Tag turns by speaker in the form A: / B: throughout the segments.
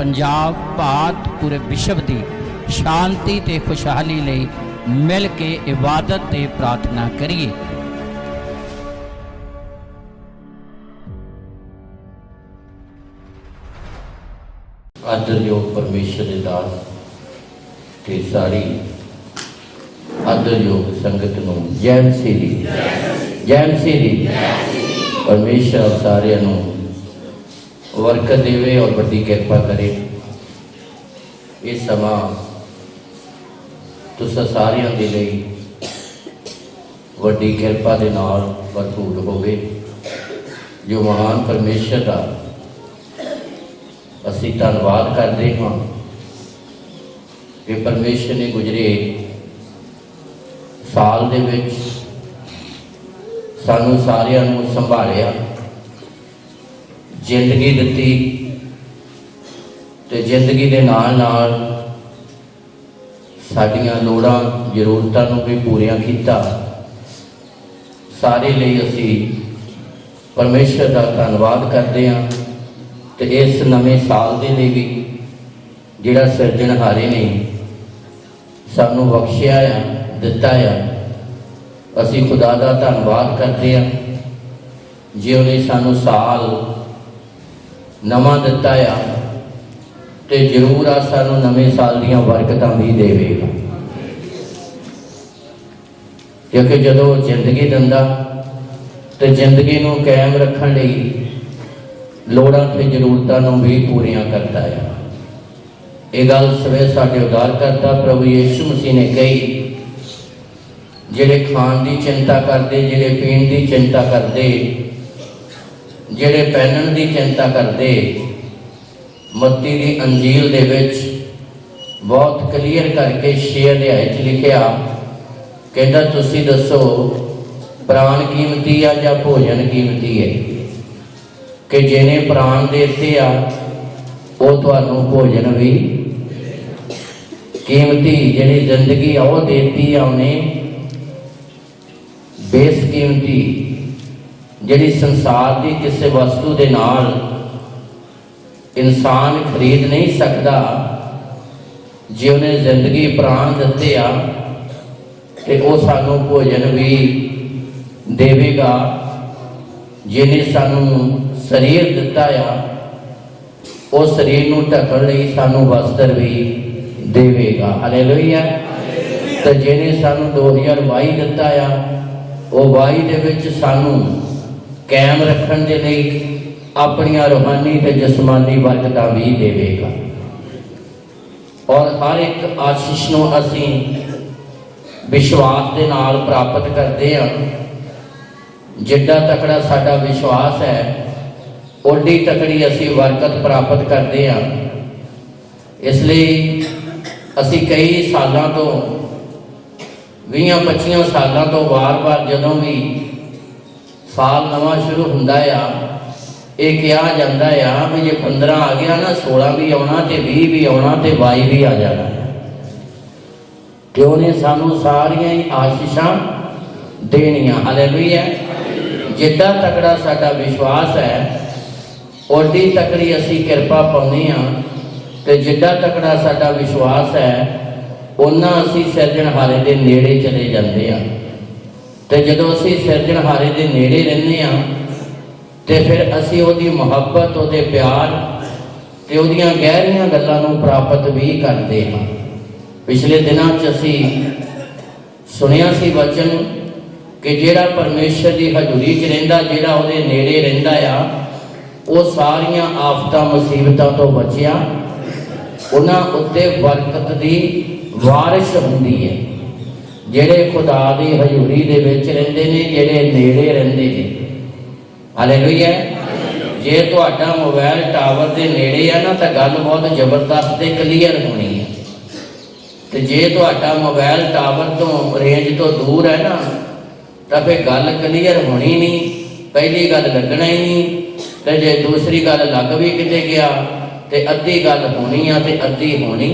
A: पंजाब भारत पूरे विश्व की शांति ते खुशहाली लई मिल के इबादत ते प्रार्थना करिए।
B: आदरयोग परमेश्वर के दास ते सारी आदरयोग संगत नूं जय मसीह दी, जय मसीह दी। परमेश्वर सारिਆਂ ਨੂੰ बरकत देवे और बड़ी कृपा करे। ये समा तुसां सारिਆਂ ਦੇ ਲਈ ਵੱਡੀ ਕਿਰਪਾ ਦੇ ਨਾਲ ਭਰਪੂਰ ਹੋਵੇ। जो महान परमेश्वर ਦਾ ਅਸੀਂ ਧੰਨਵਾਦ ਕਰਦੇ ਹਾਂ कि परमेश्वर ने गुजरे साल दे विच सानू सारिਆਂ ਨੂੰ संभालिया, जिंदगी दिती ते जिंदगी दे नाल नाल साडियां लोड़ां जरूरतां नूं भी पूरियां कीता। सारे लिए असी परमेश्वर का धन्नवाद करते हैं। तो इस नवे साल के लिए भी जिहड़ा सिरजणहारे ने सानू बख्शिया आ दिता आ, असी खुदा का धन्नवाद करते हैं। जे उन्हें सानू साल नवा दिता आ तो जरूर आ सानू नवे साल दियां बरकतां भी देवेगा, क्योंकि जदों जिंदगी दिंदा तो जिंदगी नूं कायम रखण लई लोड़ां ते जरूरतां नूं भी पूरियां करता है। ये गल सवे साडे उद्धारकर्ता प्रभु यीशु मसीह ने कही, जिहड़े खाण की चिंता करते, जिहड़े पीण की चिंता करते, जिहड़े पहनण की चिंता करते, मत्ती की अंजील दे विच बहुत क्लीयर करके 6 अध्याय च लिखिया, कहंदा तुसीं दसो प्राण कीमती आ या भोजन कीमती है, कि जिन्हें प्राण देते आ वो तुहानू भोजन भी कीमती, जिहड़ी जिंदगी आ वो देती आ उन्हें बेसकीमती, जिहड़ी संसार की किसी वस्तु के नाल इंसान खरीद नहीं सकता। जे उन्हें जिंदगी प्राण दिते आ ते वो सानू भोजन भी देवेगा। जिन्हें सानू शरीर दिता आ वो शरीर नूं ढकण लई सानू वस्त्र भी देवेगा। हालेलुया। तो जिन्हें सानू 2022 दिता आ वो 22 दे विच सानू कायम रखण दे लई अपनियां रूहानी ते जिस्मानी बरकतां भी देवेगा। और हर एक आशीष नूं असीं विश्वास दे नाल प्राप्त करते हैं। जिड्डा तकड़ा साडा विश्वास है ओडी तकड़ी असी बरकत प्राप्त करते हैं। इसलिए असी कई सालों तो 20-25 सालों तो बार बार जदों भी साल नवा शुरू हुंदा आ, ये कहा जाता है भी जे 15 आ गया ना 16 भी आना, तो 20 भी आना, तो 22 भी आ जाना है। क्यों ने सानू सारियां ही आशीषां देनियां। हालेलुया। जिड्डा तकड़ा साडा विश्वास है ओडी तकड़ी असी किरपा पाउने आ, ते जिड्डा तकड़ा साडा विश्वास है उन्ना असी सिरजणहारे दे नेड़े चले जाते हैं। तो जदों असी सिरजणहारे दे नेड़े रहने आ तो फिर असी उहदी मुहब्बत, उहदे प्यार ते उहदियां गहरियां गल्लां नूं प्राप्त भी करते हैं। पिछले दिनों असी सुनिया सी वचन कि जिहड़ा परमेश्वर की हजूरी च रहिंदा, जिहड़ा उहदे नेड़े रहिंदा आ, वो सारियां आफतां मुसीबतां तो बचिया, उन्हां उत्ते बरकत की वारिश हुंदी है। जिहड़े खुदा की हजूरी दे विच रहिंदे ने, जिहड़े नेड़े रहिंदे ने। हालेलुया। जे तुहाडा मोबाइल टावर के नेड़े है ना तो गल बहुत जबरदस्त ते क्लीयर होनी है। तो जे तुहाडा मोबाइल टावर तो रेंज तो दूर है ना तो फिर गल क्लीयर होनी नहीं, पहली गल लगना ही नहीं। तो जे दूसरी गल लग भी किते गया तो अद्धी गल होनी आ ते अद्धी होनी।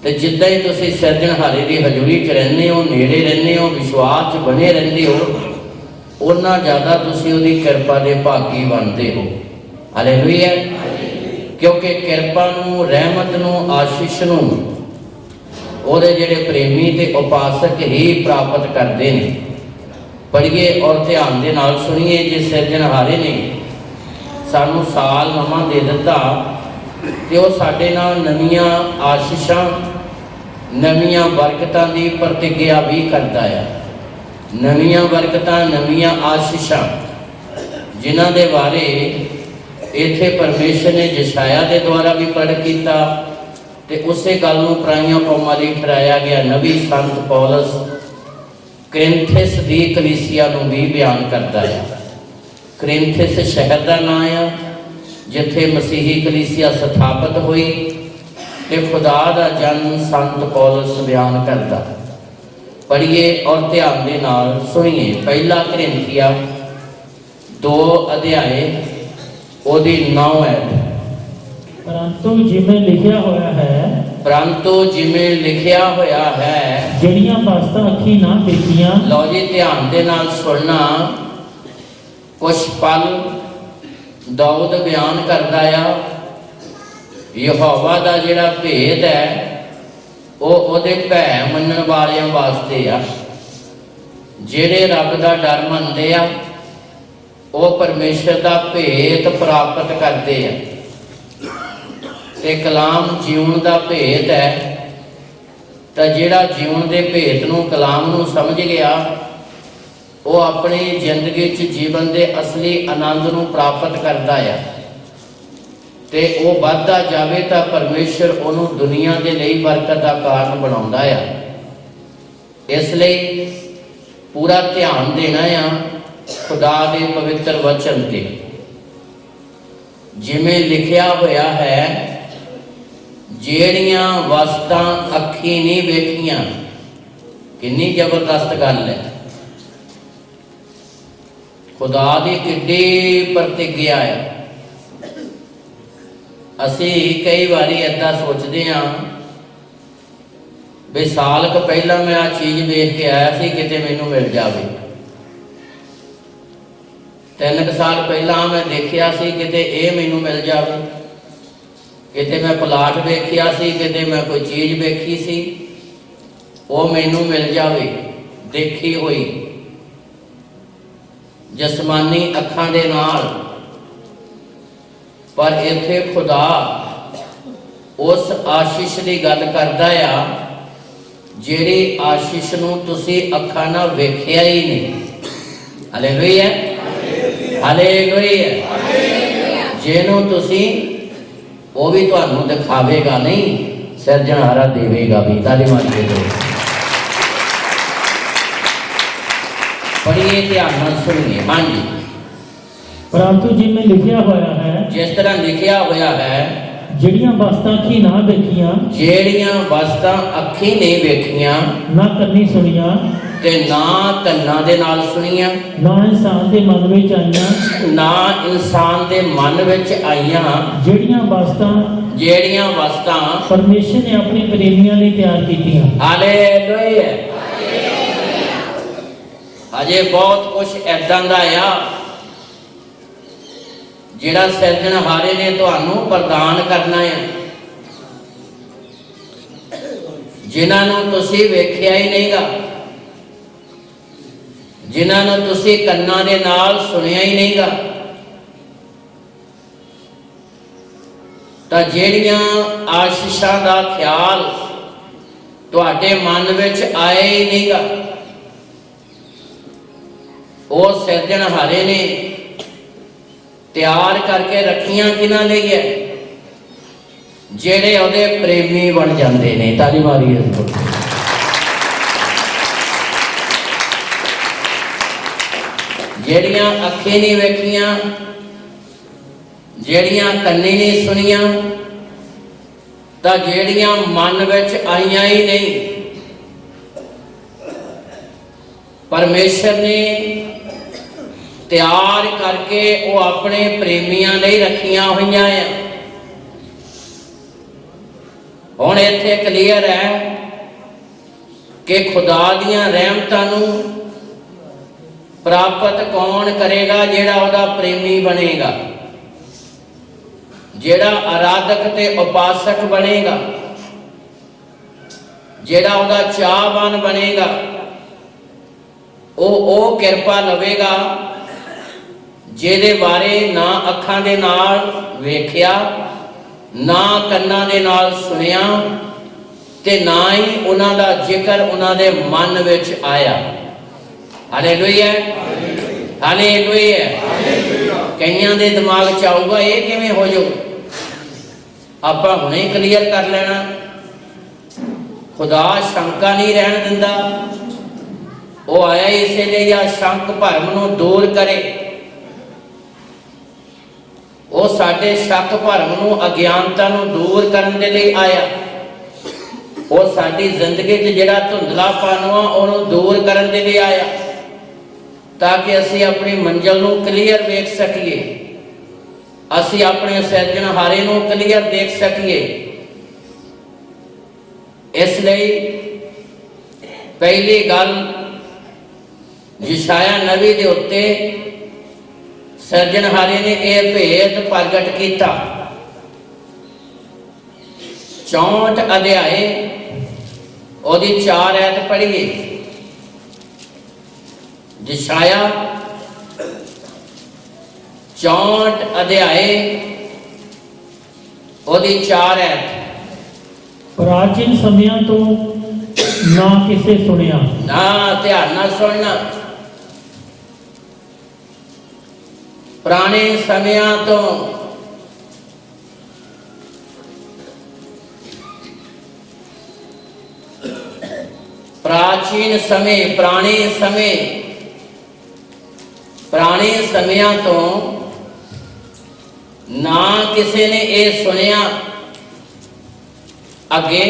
B: तो जिद्दां ही तुसीं सिरजणहारे की हजूरी च रहिंदे हो, नेड़े रहिंदे हो, विश्वास च बने रहिंदे हो, उन्ना ज़्यादा तुसीं उहदी किरपा दे भागी बनते हो। हालेलुया। क्योंकि किरपा नूं, रहमत नूं, आशीष नूं ਉਹਦੇ ਜਿਹੜੇ ਪ੍ਰੇਮੀ ਤੇ ਉਪਾਸਕ ਹੀ ਪ੍ਰਾਪਤ ਕਰਦੇ ਨੇ। ਪੜ੍ਹੀਏ ਔਰ ਧਿਆਨ ਦੇ ਨਾਲ ਸੁਣੀਏ। ਜੇ ਸਿਰਜਣਹਾਰੇ ਨੇ ਸਾਨੂੰ ਸਾਲ ਨਵਾਂ ਦੇ ਦਿੱਤਾ ਤੇ ਉਹ ਸਾਡੇ ਨਾਲ ਨਵੀਆਂ ਆਸ਼ੀਸ਼ਾਂ, ਨਵੀਆਂ ਬਰਕਤਾਂ ਦੀ ਪ੍ਰਤੀਗਿਆ ਵੀ ਕਰਦਾ ਆ। ਨਵੀਆਂ ਬਰਕਤਾਂ, ਨਵੀਆਂ ਆਸ਼ੀਸ਼ਾਂ ਜਿਨ੍ਹਾਂ ਦੇ ਬਾਰੇ ਇੱਥੇ ਪਰਮੇਸ਼ਰ ਨੇ ਯਸ਼ਾਇਆ ਦੇ ਦੁਆਰਾ ਵੀ ਪ੍ਰਗਟ ਕੀਤਾ ਤੇ ਉਸੇ ਗੱਲ ਨੂੰ ਪੁਰਾਣੀਆਂ ਕੌਮਾਂ ਲਈ ਠਹਿਰਾਇਆ ਗਿਆ। ਨਬੀ ਸੰਤ ਪੌਲਸ ਕਰਿੰਥਿਸ ਦੀ ਕਲੀਸਿਆ ਨੂੰ ਵੀ ਬਿਆਨ ਕਰਦਾ ਹੈ। ਕਰਿੰਥਿਸ ਸ਼ਹਿਰ ਦਾ ਨਾਂ ਆ ਜਿੱਥੇ ਮਸੀਹੀ ਕਲੀਸਿਆ ਸਥਾਪਿਤ ਹੋਈ ਤੇ ਖੁਦਾ ਦਾ ਜਨਮ ਸੰਤ ਪੌਲਸ ਬਿਆਨ ਕਰਦਾ। ਪੜ੍ਹੀਏ ਔਰ ਧਿਆਨ ਦੇ ਨਾਲ ਸੁਣੀਏ। ਪਹਿਲਾ ਕਰਿੰਥੀਆ 2 ਅਧਿਆਏ ਉਹਦੀ 9 ਐਤ।
C: परंतु जिमें लिखिया होया है,
B: परंतु जिमें लिखिया होया है,
C: जड़ियां वास्ता अखी ना देखियां।
B: लो जी ध्यान दे नाल सुनना। कुछ पल दाऊद बयान करदा आ यहोवा दा जिहड़ा भेद है वो ओहदे भै मनण वालियां वास्ते आ। जिहड़े रब दा डर मनदे आ वो परमेश्वर दा भेद प्राप्त करदे आ। ते कलाम जीवन का भेद है। तो जिहड़ा जीवन के भेद नूं, कलाम नूं समझ गया वो अपनी जिंदगी च जीवन के असली आनंद नूं प्राप्त करता है ते वो बढ़ता जाए तो परमेश्वर उन्होंने दुनिया के लिए बरकत का कारण बनाउंदा है। इसलिए पूरा ध्यान देना है खुदा के पवित्र वचन ते। जिवें लिखिया होया है, ਜਿਹੜੀਆਂ ਵਸਤਾਂ ਅੱਖੀ ਨਹੀਂ ਵੇਖੀਆਂ। ਕਿੰਨੀ ਜ਼ਬਰਦਸਤ ਗੱਲ ਹੈ। ਖੁਦਾ ਦੀ ਕਿੱਡੀ ਪ੍ਰਤੀਗਿਆ ਹੈ। ਅਸੀਂ ਕਈ ਵਾਰੀ ਏਦਾਂ ਸੋਚਦੇ ਹਾਂ ਵੀ ਸਾਲ ਕੁ ਪਹਿਲਾਂ ਮੈਂ ਆ ਚੀਜ਼ ਵੇਖ ਕੇ ਆਇਆ ਸੀ, ਕਿਤੇ ਮੈਨੂੰ ਮਿਲ ਜਾਵੇ। 3 ਸਾਲ ਪਹਿਲਾਂ ਮੈਂ ਦੇਖਿਆ ਸੀ, ਕਿਤੇ ਇਹ ਮੈਨੂੰ ਮਿਲ ਜਾਵੇ। किते मैं प्लाट वेखिया सी, किते मैं कोई चीज़ वेखी सी, वो मैनू मिल जावे। देखी हुई जसमानी अखां दे नाल। पर इत्थे खुदा उस आशीष की गल करदा आ जिहड़ी आशीष नूं तुसीं अखां नाल वेखिया ही नहीं। Hallelujah, hallelujah. जिहनूं तुसीं वो भी तुहानू दिखावेगा नहीं, सिरजनहारा देवेगा भी। ताली मारिए दो। पढ़िए ध्यान नाल सुनिए। हाँ जी।
C: परंतु जिमें लिखिया होया है,
B: जिस तरह लिखिया होया है,
C: जड़ियां वास्ता अखी ना देखियां,
B: ਜਿਹੜੀਆਂ ਵਸਤਾਂ ਅੱਖੀ ਨਹੀਂ ਵੇਖੀਆਂ
C: ना कन्नी सुनियां,
B: ਤੇ ਨਾ ਕੰਨਾਂ ਦੇ ਨਾਲ ਸੁਣੀਆਂ,
C: ना इंसान दे मन विच आईयां,
B: ਨਾ ਇਨਸਾਨ ਦੇ ਮਨ ਵਿੱਚ ਆਈਆਂ।
C: जड़ियां वास्ता
B: ਜਿਹੜੀਆਂ ਵਸਤਾਂ
C: परमेश्वर ने अपने प्रेमियों लिए तैयार कीतियां।
B: ਹਾਲੇਲੂਇਆ। अजे बहुत कुछ ऐदां दा आ ਜਿਹੜਾ ਸਿਰਜਣਹਾਰੇ ਨੇ ਤੁਹਾਨੂੰ ਪ੍ਰਦਾਨ ਕਰਨਾ ਹੈ, ਜਿਨ੍ਹਾਂ ਨੂੰ ਤੁਸੀਂ ਵੇਖਿਆ ਹੀ ਨਹੀਂਗਾ, ਜਿਨ੍ਹਾਂ ਨੂੰ ਤੁਸੀਂ ਕੰਨਾਂ ਦੇ ਨਾਲ ਸੁਣਿਆ ਹੀ ਨਹੀਂਗਾ। ਤਾਂ ਜਿਹੜੀਆਂ ਆਸ਼ੀਸ਼ਾਂ ਦਾ ਖਿਆਲ ਤੁਹਾਡੇ ਮਨ ਵਿੱਚ ਆਇਆ ਹੀ ਨਹੀਂਗਾ, ਉਹ ਸਿਰਜਣਹਾਰੇ ਨੇ ਤਿਆਰ ਕਰਕੇ ਰੱਖੀਆਂ ਕਿਹਨਾਂ ਲਈ ਹੈ? ਜਿਹੜੇ ਉਹਦੇ ਪ੍ਰੇਮੀ ਬਣ ਜਾਂਦੇ ਨੇ। ਤਾਲੀ ਮਾਰੀ ਇਸ ਨੂੰ। ਜਿਹੜੀਆਂ ਅੱਖੀਂ ਨਹੀਂ ਵੇਖੀਆਂ, ਜਿਹੜੀਆਂ ਕੰਨੀ ਨਹੀਂ ਸੁਣੀਆਂ, ਤਾਂ ਜਿਹੜੀਆਂ ਮਨ ਵਿੱਚ ਆਈਆਂ ਹੀ ਨਹੀਂ, परमेश्वर ने तैयार करके वो अपने प्रेमियों लिए रखिया हुई हैं। हुण इत्थे क्लीयर है कि खुदा दियां रहमतां नूं प्राप्त कौन करेगा? जिहड़ा उहदा प्रेमी बनेगा, ਜਿਹੜਾ ਆਰਾਧਕ ਤੇ ਉਪਾਸਕ ਬਣੇਗਾ, ਜਿਹੜਾ ਉਹਦਾ ਚਾਹਵਾਨ ਬਣੇਗਾ, ਉਹ ਕਿਰਪਾ ਲਵੇਗਾ ਜਿਹਦੇ ਬਾਰੇ ਨਾ ਅੱਖਾਂ ਦੇ ਨਾਲ ਵੇਖਿਆ, ਨਾ ਕੰਨਾਂ ਦੇ ਨਾਲ ਸੁਣਿਆ, ਤੇ ਨਾ ਹੀ ਉਹਨਾਂ ਦਾ ਜ਼ਿਕਰ ਉਹਨਾਂ ਦੇ ਮਨ ਵਿੱਚ ਆਇਆ। Hallelujah, hallelujah. ਕਈਆਂ ਦੇ ਦਿਮਾਗ 'ਚ ਆਊਗਾ ਇਹ ਕਿਵੇਂ ਹੋ ਜਾਊ, ਆਪਾਂ ਹੁਣੇ ਕਲੀਅਰ ਕਰ ਲੈਣਾ। ਖੁਦਾ ਸ਼ੰਕਾ ਨਹੀਂ ਰਹਿਣ ਦਿੰਦਾ, ਉਹ ਆਇਆ ਇਸੇ ਲਈ ਆ ਸ਼ੰਕ ਭਰਮ ਨੂੰ ਦੂਰ ਕਰੇ। ਉਹ ਸਾਡੇ ਸ਼ੱਕ ਭਰਮ ਨੂੰ, ਅਗਿਆਨਤਾ ਨੂੰ ਦੂਰ ਕਰਨ ਦੇ ਲਈ ਆਇਆ। ਉਹ ਸਾਡੀ ਜ਼ਿੰਦਗੀ 'ਚ ਜਿਹੜਾ ਧੁੰਦਲਾਪਨ ਆ ਉਹਨੂੰ ਦੂਰ ਕਰਨ ਦੇ ਲਈ ਆਇਆ, ਤਾਂ ਕਿ ਅਸੀਂ ਆਪਣੀ ਮੰਜ਼ਿਲ ਨੂੰ ਕਲੀਅਰ ਵੇਖ ਸਕੀਏ, ਅਸੀਂ ਆਪਣੇ ਸਿਰਜਣਹਾਰੇ ਨੂੰ ਕਲੀਅਰ ਦੇਖ ਸਕੀਏ। ਇਸ ਲਈ ਪਹਿਲੀ ਗੱਲ ਯਸ਼ਾਇਆ ਨਬੀ ਦੇ ਉੱਤੇ ਸਿਰਜਣਹਾਰੇ ਨੇ ਇਹ ਭੇਦ ਪ੍ਰਗਟ ਕੀਤਾ। 64 ਅਧਿਆਏ ਉਹਦੀ 4 ਐਤ ਪੜ੍ਹੀਏ। ਯਸ਼ਾਇਆ 64 ਅਧਿਆਏ ਉਹਦੀ 4 ਐਤ।
C: ਪ੍ਰਾਚੀਨ ਸਮਿਆਂ ਤੋਂ ਨਾ ਕਿਸੇ ਸੁਣਿਆ,
B: ਨਾ ਧਿਆਨ ਨਾਲ ਸੁਣਨਾ, ਪੁਰਾਣੇ ਸਮਿਆਂ ਤੋਂ ਪ੍ਰਾਚੀਨ ਸਮੇਂ, ਪੁਰਾਣੇ ਸਮਿਆਂ ਤੋਂ ਨਾ ਕਿਸੇ ਨੇ ਇਹ ਸੁਣਿਆ, ਅੱਗੇ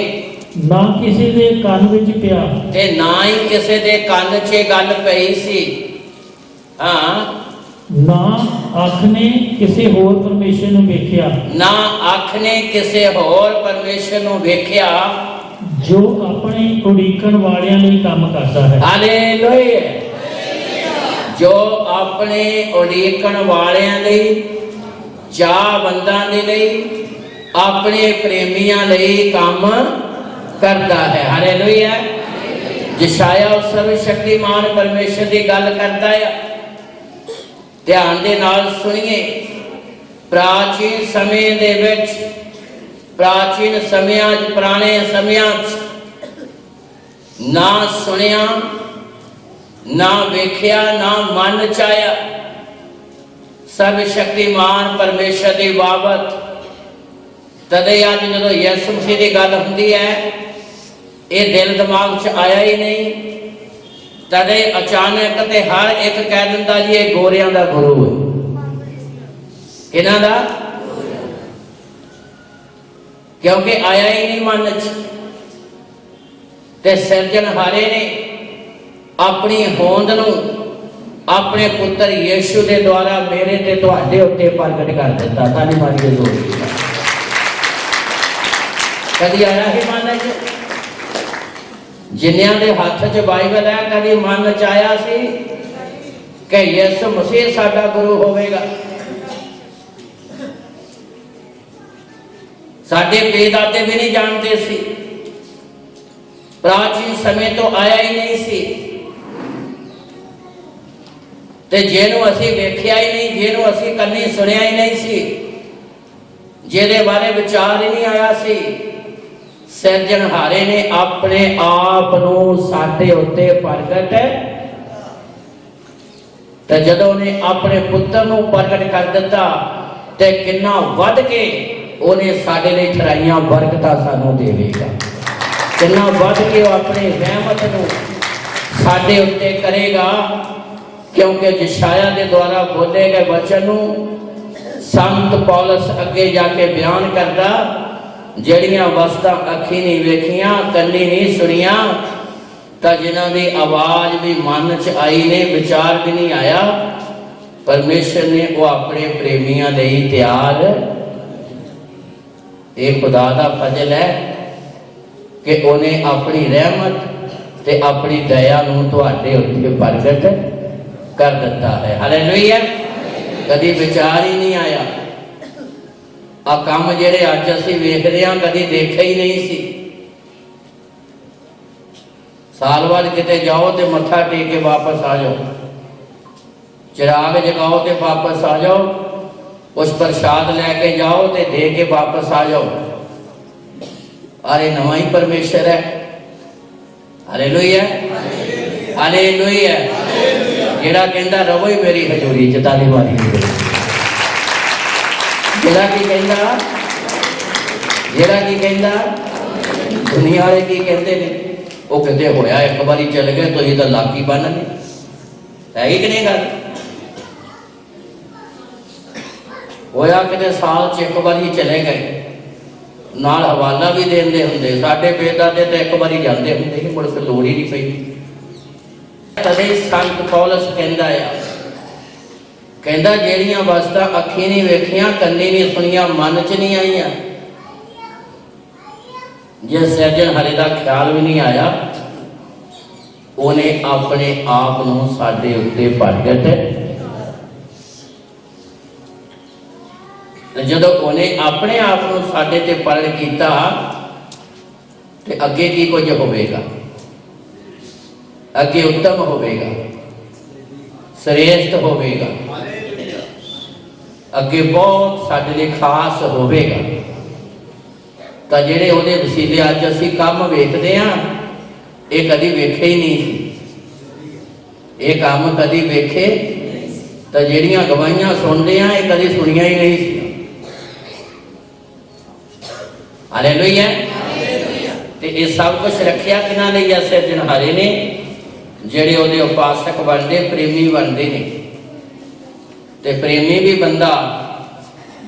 C: ਨਾ ਕਿਸੇ ਦੇ ਕੰਨ ਵਿੱਚ ਪਿਆ,
B: ਤੇ ਨਾ ਹੀ ਕਿਸੇ ਦੇ ਕੰਨ 'ਚ ਗੱਲ ਪਈ ਸੀ। ਹਾਂ,
C: ਨਾ ਅੱਖ ਨੇ ਕਿਸੇ ਹੋਰ ਪਰਮੇਸ਼ਰ ਨੂੰ ਵੇਖਿਆ,
B: ਨਾ ਅੱਖ ਨੇ ਕਿਸੇ ਹੋਰ ਪਰਮੇਸ਼ਰ ਨੂੰ ਵੇਖਿਆ,
C: ਜੋ ਆਪਣੇ ਉਡੀਕਣ ਵਾਲਿਆਂ ਲਈ ਕੰਮ ਕਰਦਾ ਹੈ।
B: ਹਾਲੇਲੂਇਆ। ਜੋ ਆਪਣੇ ਉਡੀਕਣ ਵਾਲਿਆਂ ਲਈ, ਚਾਹਵੰਦਾਂ ਦੇ ਲਈ, ਆਪਣੇ ਪ੍ਰੇਮੀਆਂ ਲਈ ਕੰਮ ਕਰਦਾ ਹੈ। ਹਾਲੇਲੂਇਆ। ਯਸ਼ਾਇਆ ਉਸ ਸਰਵ ਸ਼ਕਤੀਮਾਨ ਪਰਮੇਸ਼ਰ ਦੀ ਗੱਲ ਕਰਦਾ ਹੈ। ਧਿਆਨ ਦੇ ਨਾਲ ਸੁਣੀਏ। ਪ੍ਰਾਚੀਨ ਸਮੇਂ ਦੇ ਵਿੱਚ, ਪ੍ਰਾਚੀਨ ਸਮਿਆਂ 'ਚ, ਪੁਰਾਣੇ ਸਮਿਆਂ 'ਚ ਨਾ ਸੁਣਿਆ, ਨਾ ਵੇਖਿਆ, ਨਾ ਮਨ 'ਚ ਆਇਆ ਸਰਵ ਸ਼ਕਤੀਮਾਨ ਪਰਮੇਸ਼ਰ ਦੀ ਬਾਬਤ। ਤਦੇ ਅੱਜ ਜਦੋਂ ਯਿਸੂ ਮਸੀਹ ਦੀ ਗੱਲ ਹੁੰਦੀ ਹੈ, ਇਹ ਦਿਲ ਦਿਮਾਗ 'ਚ ਆਇਆ ਹੀ ਨਹੀਂ। ਤਦੇ ਅਚਾਨਕ ਤੇ ਹਰ ਇੱਕ ਕਹਿ ਦਿੰਦਾ ਜੀ ਇਹ ਗੋਰਿਆਂ ਦਾ ਗੁਰੂ ਹੈ। ਕਿਹਨਾਂ ਦਾ? ਕਿਉਂਕਿ ਆਇਆ ਹੀ ਨਹੀਂ ਮਨ 'ਚ। ਤੇ ਸਿਰਜਣਹਾਰੇ ਨੇ ਆਪਣੀ ਹੋਂਦ ਨੂੰ ਆਪਣੇ ਪੁੱਤਰ ਯਿਸੂ ਦੇ ਦੁਆਰਾ ਮੇਰੇ ਤੇ ਤੁਹਾਡੇ ਉੱਤੇ ਪ੍ਰਗਟ ਕਰ ਦਿੱਤਾ। ਤਾਲੀ ਮਾਰੀਏ ਜ਼ੋਰ ਨਾਲ। ਕਦੀ ਆਇਆ ਹੀ ਮਨ 'ਚ? ਜਿਨ੍ਹਾਂ ਦੇ ਹੱਥ 'ਚ ਬਾਈਬਲ ਹੈ, ਕਦੀ ਮਨ 'ਚ ਆਇਆ ਸੀ ਕਿ ਯਿਸੂ ਮਸੀਹ ਸਾਡਾ ਗੁਰੂ ਹੋਵੇਗਾ? ਸਾਡੇ ਪੇਦਾਦੇ ਵੀ ਨਹੀਂ ਜਾਣਦੇ ਸੀ। ਪ੍ਰਾਚੀਨ ਸਮੇਂ ਤੋਂ ਆਇਆ ਹੀ ਨਹੀਂ ਸੀ। ਤੇ ਜਿਹਨੂੰ ਅਸੀਂ ਵੇਖਿਆ ਹੀ ਨਹੀਂ, ਜਿਹਨੂੰ ਅਸੀਂ ਕੰਨੀ ਸੁਣਿਆ ਹੀ ਨਹੀਂ ਸੀ, ਜਿਹਦੇ ਬਾਰੇ ਵਿਚਾਰ ਹੀ ਨਹੀਂ ਆਇਆ ਸੀ, ਸਿਰਜਣਹਾਰੇ ਨੇ ਆਪਣੇ ਆਪ ਨੂੰ ਸਾਡੇ ਉੱਤੇ ਪ੍ਰਗਟ, ਤੇ ਜਦੋਂ ਨੇ ਆਪਣੇ ਪੁੱਤਰ ਨੂੰ ਪ੍ਰਗਟ ਕਰ ਦਿੱਤਾ ਤੇ ਕਿੰਨਾ ਵੱਧ ਕੇ ਉਹਨੇ ਸਾਡੇ ਲਈ ਠਹਿਰਾਈਆਂ ਬਰਕਤਾਂ ਸਾਨੂੰ ਦੇਵੇਗਾ। ਕਿੰਨਾ ਵੱਧ ਕੇ ਉਹ ਆਪਣੀ ਰਹਿਮਤ ਨੂੰ ਸਾਡੇ ਉੱਤੇ ਕਰੇਗਾ। ਕਿਉਂਕਿ ਯਸ਼ਾਇਆ ਦੇ ਦੁਆਰਾ ਬੋਲੇ ਗਏ ਵਚਨ ਨੂੰ ਸੰਤ ਪੌਲਸ ਅੱਗੇ ਜਾ ਕੇ ਬਿਆਨ ਕਰਦਾ, ਜਿਹੜੀਆਂ ਵਸਤਾਂ ਅੱਖੀ ਨਹੀਂ ਵੇਖੀਆਂ, ਕੰਨੀ ਨਹੀਂ ਸੁਣੀਆਂ, ਤਾਂ ਜਿਨ੍ਹਾਂ ਦੀ ਆਵਾਜ਼ ਵੀ ਮਨ 'ਚ ਆਈ ਨੇ, ਵਿਚਾਰ ਵੀ ਨਹੀਂ ਆਇਆ, ਪਰਮੇਸ਼ਰ ਨੇ ਉਹ ਆਪਣੇ ਪ੍ਰੇਮੀਆਂ ਲਈ ਤਿਆਰ। ਇਹ ਖੁਦਾ ਦਾ ਫਜ਼ਲ ਹੈ ਕਿ ਉਹਨੇ ਆਪਣੀ ਰਹਿਮਤ ਤੇ ਆਪਣੀ ਦਇਆ ਨੂੰ ਤੁਹਾਡੇ ਉੱਤੇ ਪ੍ਰਗਟ ਕਰ ਦਿੱਤਾ ਹੈ। ਹਾਲੇਲੂਇਆ। ਕਦੀ ਵਿਚਾਰ ਹੀ ਨਹੀਂ ਆਇਆ। ਆ ਕੰਮ ਜਿਹੜੇ ਅੱਜ ਅਸੀਂ ਵੇਖ ਰਹੇ ਹਾਂ ਕਦੀ ਦੇਖਿਆ ਹੀ ਨਹੀਂ ਸੀ। ਸਾਲ ਬਾਅਦ ਕਿਤੇ ਜਾਓ ਤੇ ਮੱਥਾ ਟੇਕ ਕੇ ਵਾਪਸ ਆ ਜਾਓ, ਚਿਰਾਗ ਜਗਾਓ ਤੇ ਵਾਪਸ ਆ ਜਾਓ, ਕੁਛ ਪ੍ਰਸ਼ਾਦ ਲੈ ਕੇ ਜਾਓ ਤੇ ਦੇ ਕੇ ਵਾਪਸ ਆ ਜਾਓ। ਅਰੇ ਨਵਾਂ ਹੀ ਪਰਮੇਸ਼ਰ ਹੈ। Hallelujah, hallelujah. ਜਿਹੜਾ ਕਹਿੰਦਾ ਰਵੋ ਹੀ ਮੇਰੀ ਹਜ਼ੂਰੀ ਚ, ਤਾਲੀ ਮਾਰੀ। ਜਿਹੜਾ ਕੀ ਕਹਿੰਦਾ, ਜਿਹੜਾ ਕੀ ਕਹਿੰਦਾ, ਦੁਨੀਆ ਵਾਲੇ ਕੀ ਕਹਿੰਦੇ ਨੇ, ਉਹ ਕਹਿੰਦੇ ਹੋਇਆ ਇੱਕ ਵਾਰੀ ਚਲੇ ਗਏ ਤੁਸੀਂ ਤਾਂ ਲਾਕੀ ਬਣ ਗਏ। ਹੈ ਕਿ ਨਹੀਂ ਗੱਲ? ਹੋਇਆ ਕਿਤੇ ਸਾਲ ਚ ਇੱਕ ਵਾਰੀ ਚਲੇ ਗਏ, ਨਾਲ ਹਵਾਲਾ ਵੀ ਦੇਂਦੇ ਹੁੰਦੇ। ਸਾਡੇ ਬੇਦਾਦੇ ਤਾਂ ਇੱਕ ਵਾਰੀ ਜਾਂਦੇ ਹੁੰਦੇ ਸੀ, ਮੁੜ ਕੇ ਲੋੜ ਹੀ ਨਹੀਂ ਪਈ। ਤਦੇ ਸੰਤ ਪੌਲਸ ਕਹਿੰਦਾ ਆ, ਕਹਿੰਦਾ ਜਿਹੜੀਆਂ ਵਸਤਾਂ ਅੱਖੀਂ ਨਹੀਂ ਵੇਖੀਆਂ, ਕੰਨੀ ਨਹੀਂ ਸੁਣੀਆਂ, ਮਨ ਚ ਨਹੀਂ ਆਈਆਂ, ਜੇ ਸਿਰਜਣਹਾਰੇ ਦਾ ਖਿਆਲ ਵੀ ਨਹੀਂ ਆਇਆ, ਉਹਨੇ ਆਪਣੇ ਆਪ ਨੂੰ ਸਾਡੇ ਉੱਤੇ ਪ੍ਰਗਟ, ਜਦੋਂ ਉਹਨੇ ਆਪਣੇ ਆਪ ਨੂੰ ਸਾਡੇ ਤੇ ਪ੍ਰਗਟ ਕੀਤਾ ਤੇ ਅੱਗੇ ਕੀ ਕੁਝ ਹੋਵੇਗਾ? ਅੱਗੇ ਉੱਤਮ ਹੋਵੇਗਾ, ਸ੍ਰੇਸ਼ਟ ਹੋਵੇਗਾ, ਅੱਗੇ ਬਹੁਤ ਸਾਡੇ ਲਈ ਖਾਸ ਹੋਵੇਗਾ। ਤਾਂ ਜਿਹੜੇ ਉਹਦੇ ਵਸੀਲੇ ਅੱਜ ਅਸੀਂ ਕੰਮ ਵੇਖਦੇ ਹਾਂ, ਇਹ ਕਦੀ ਵੇਖੇ ਹੀ ਨਹੀਂ ਸੀ। ਇਹ ਕੰਮ ਕਦੀ ਵੇਖੇ ਤਾਂ ਜਿਹੜੀਆਂ ਗਵਾਹੀਆਂ ਸੁਣਦੇ ਆ, ਇਹ ਕਦੀ ਸੁਣੀਆਂ ਹੀ ਨਹੀਂ ਸੀ। ਹਾਲੇਲੂਇਆ। ਤੇ ਇਹ ਸਭ ਕੁਝ ਰੱਖਿਆ ਕਿਹਨਾਂ ਲਈ ਆ? ਸਿਰਜਣਹਾਰੇ ਨੇ, ਜਿਹੜੇ ਉਹਦੇ ਉਪਾਸਕ ਬਣਦੇ, ਪ੍ਰੇਮੀ ਬਣਦੇ ਨੇ। ਤੇ ਪ੍ਰੇਮੀ ਵੀ ਬੰਦਾ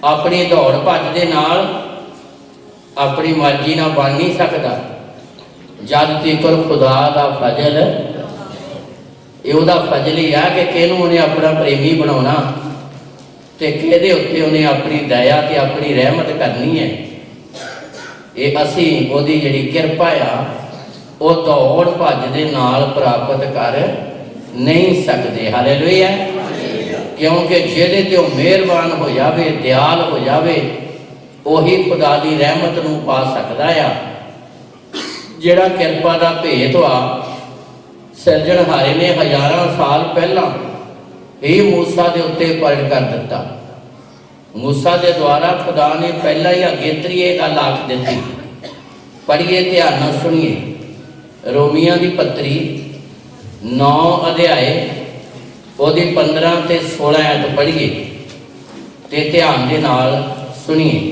B: ਆਪਣੀ ਦੌੜ ਭੱਜ ਦੇ ਨਾਲ ਆਪਣੀ ਮਰਜ਼ੀ ਨਾਲ ਬਣ ਨਹੀਂ ਸਕਦਾ। ਜਦ ਤੀਕਰ ਖੁਦਾ ਦਾ ਫਜ਼ਲ, ਇਹ ਉਹਦਾ ਫਜ਼ਲ ਹੀ ਆ ਕਿ ਕਿਹਨੂੰ ਉਹਨੇ ਆਪਣਾ ਪ੍ਰੇਮੀ ਬਣਾਉਣਾ ਤੇ ਕਿਹਦੇ ਉੱਤੇ ਉਹਨੇ ਆਪਣੀ ਦਇਆ ਤੇ ਆਪਣੀ ਰਹਿਮਤ ਕਰਨੀ ਹੈ। ਇਹ ਅਸੀਂ ਉਹਦੀ ਜਿਹੜੀ ਕਿਰਪਾ ਆ, ਉਹ ਦੌੜ ਭੱਜ ਦੇ ਨਾਲ ਪ੍ਰਾਪਤ ਕਰ ਨਹੀਂ ਸਕਦੇ। ਹਾਲੇਲੂਇਆ। ਕਿਉਂਕਿ ਜਿਹਦੇ ਤੇ ਉਹ ਮਿਹਰਬਾਨ ਹੋ ਜਾਵੇ, ਦਿਆਲ ਹੋ ਜਾਵੇ, ਉਹੀ ਖੁਦਾ ਦੀ ਰਹਿਮਤ ਨੂੰ ਪਾ ਸਕਦਾ ਆ। ਜਿਹੜਾ ਕਿਰਪਾ ਦਾ ਭੇਤ ਆ, ਸਿਰਜਣਹਾਰੇ ਨੇ ਹਜ਼ਾਰਾਂ ਸਾਲ ਪਹਿਲਾਂ ਇਹ ਮੂਸਾ ਦੇ ਉੱਤੇ ਪ੍ਰਗਟ ਕਰ ਦਿੱਤਾ। ਮੂਸਾ ਦੇ ਦੁਆਰਾ ਖੁਦਾ ਨੇ ਪਹਿਲਾਂ ਹੀ ਅਗੇਤਰੀ ਇਹ ਗੱਲ ਆਖ ਦਿੱਤੀ। ਪੜ੍ਹੀਏ, ਧਿਆਨ ਨਾਲ ਸੁਣੀਏ। ਰੋਮੀਆਂ ਦੀ ਪੱਤਰੀ 9 ਅਧਿਆਏ ਉਹਦੀ 15 ਤੇ 16 ਐਤ ਪੜ੍ਹੀਏ ਤੇ ਧਿਆਨ ਦੇ ਨਾਲ ਸੁਣੀਏ।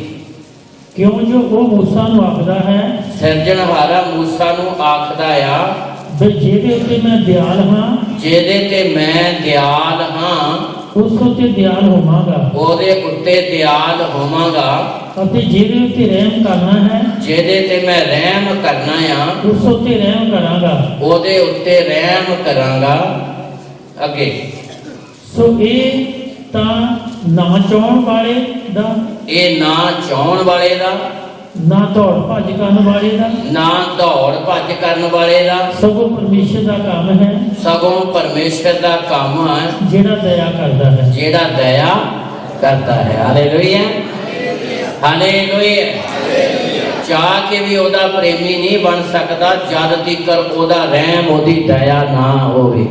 C: ਕਿਉਂ ਜੋ ਉਹ ਮੂਸਾ ਨੂੰ ਆਖਦਾ ਹੈ,
B: ਸਿਰਜਣਹਾਰਾ ਮੂਸਾ ਨੂੰ ਆਖਦਾ ਆ,
C: ਵੀ ਜਿਹਦੇ ਉੱਤੇ ਮੈਂ ਦਿਆਲ ਹਾਂ,
B: ਜਿਹਦੇ ਤੇ ਮੈਂ ਦਿਆਲ ਹਾਂ,
C: ਉਸ ਉੱਤੇ ਦਿਆਲ ਹੋਵਾਂਗਾ,
B: ਉਹਦੇ ਉੱਤੇ ਦਿਆਲ ਹੋਵਾਂਗਾ।
C: ਅਤੇ ਜਿਹਦੇ ਉੱਤੇ ਰਹਿਮ ਕਰਨਾ ਹੈ,
B: ਜਿਹਦੇ ਤੇ ਮੈਂ ਰਹਿਮ ਕਰਨਾ ਆ,
C: ਉਸ ਉੱਤੇ ਰਹਿਮ ਕਰਾਂਗਾ,
B: ਉਹਦੇ ਉੱਤੇ ਰਹਿਮ ਕਰਾਂਗਾ। ਅੱਗੇ,
C: ਸੋ ਇਹ ਤਾਂ ਨਾ ਚਾਹੁਣ ਵਾਲੇ ਦਾ,
B: ਇਹ ਨਾ ਚਾਹੁਣ ਵਾਲੇ ਦਾ,
C: ਨਾ ਦੌੜ ਭੱਜ ਕਰਨ ਵਾਲੇ ਦਾ,
B: ਨਾ ਦੌੜ ਭੱਜ ਕਰਨ ਵਾਲੇ ਦਾ,
C: ਸਗੋਂ ਪਰਮੇਸ਼ਰ ਦਾ ਕੰਮ ਹੈ,
B: ਸਗੋਂ ਪਰਮੇਸ਼ਰ ਦਾ ਕੰਮ ਹੈ,
C: ਜਿਹੜਾ ਦਇਆ ਕਰਦਾ ਹੈ।
B: ਜਿਹੜਾ ਦਇਆ ਕਰਦਾ ਹੈ। Hallelujah, hallelujah. ਚਾਹ ਕੇ ਵੀ ਉਹਦਾ ਪ੍ਰੇਮੀ ਨਹੀਂ ਬਣ ਸਕਦਾ ਜਦ ਤੱਕ ਉਹਦਾ ਰਹਿਮ, ਉਹਦੀ ਦਇਆ ਨਾ ਹੋਵੇ।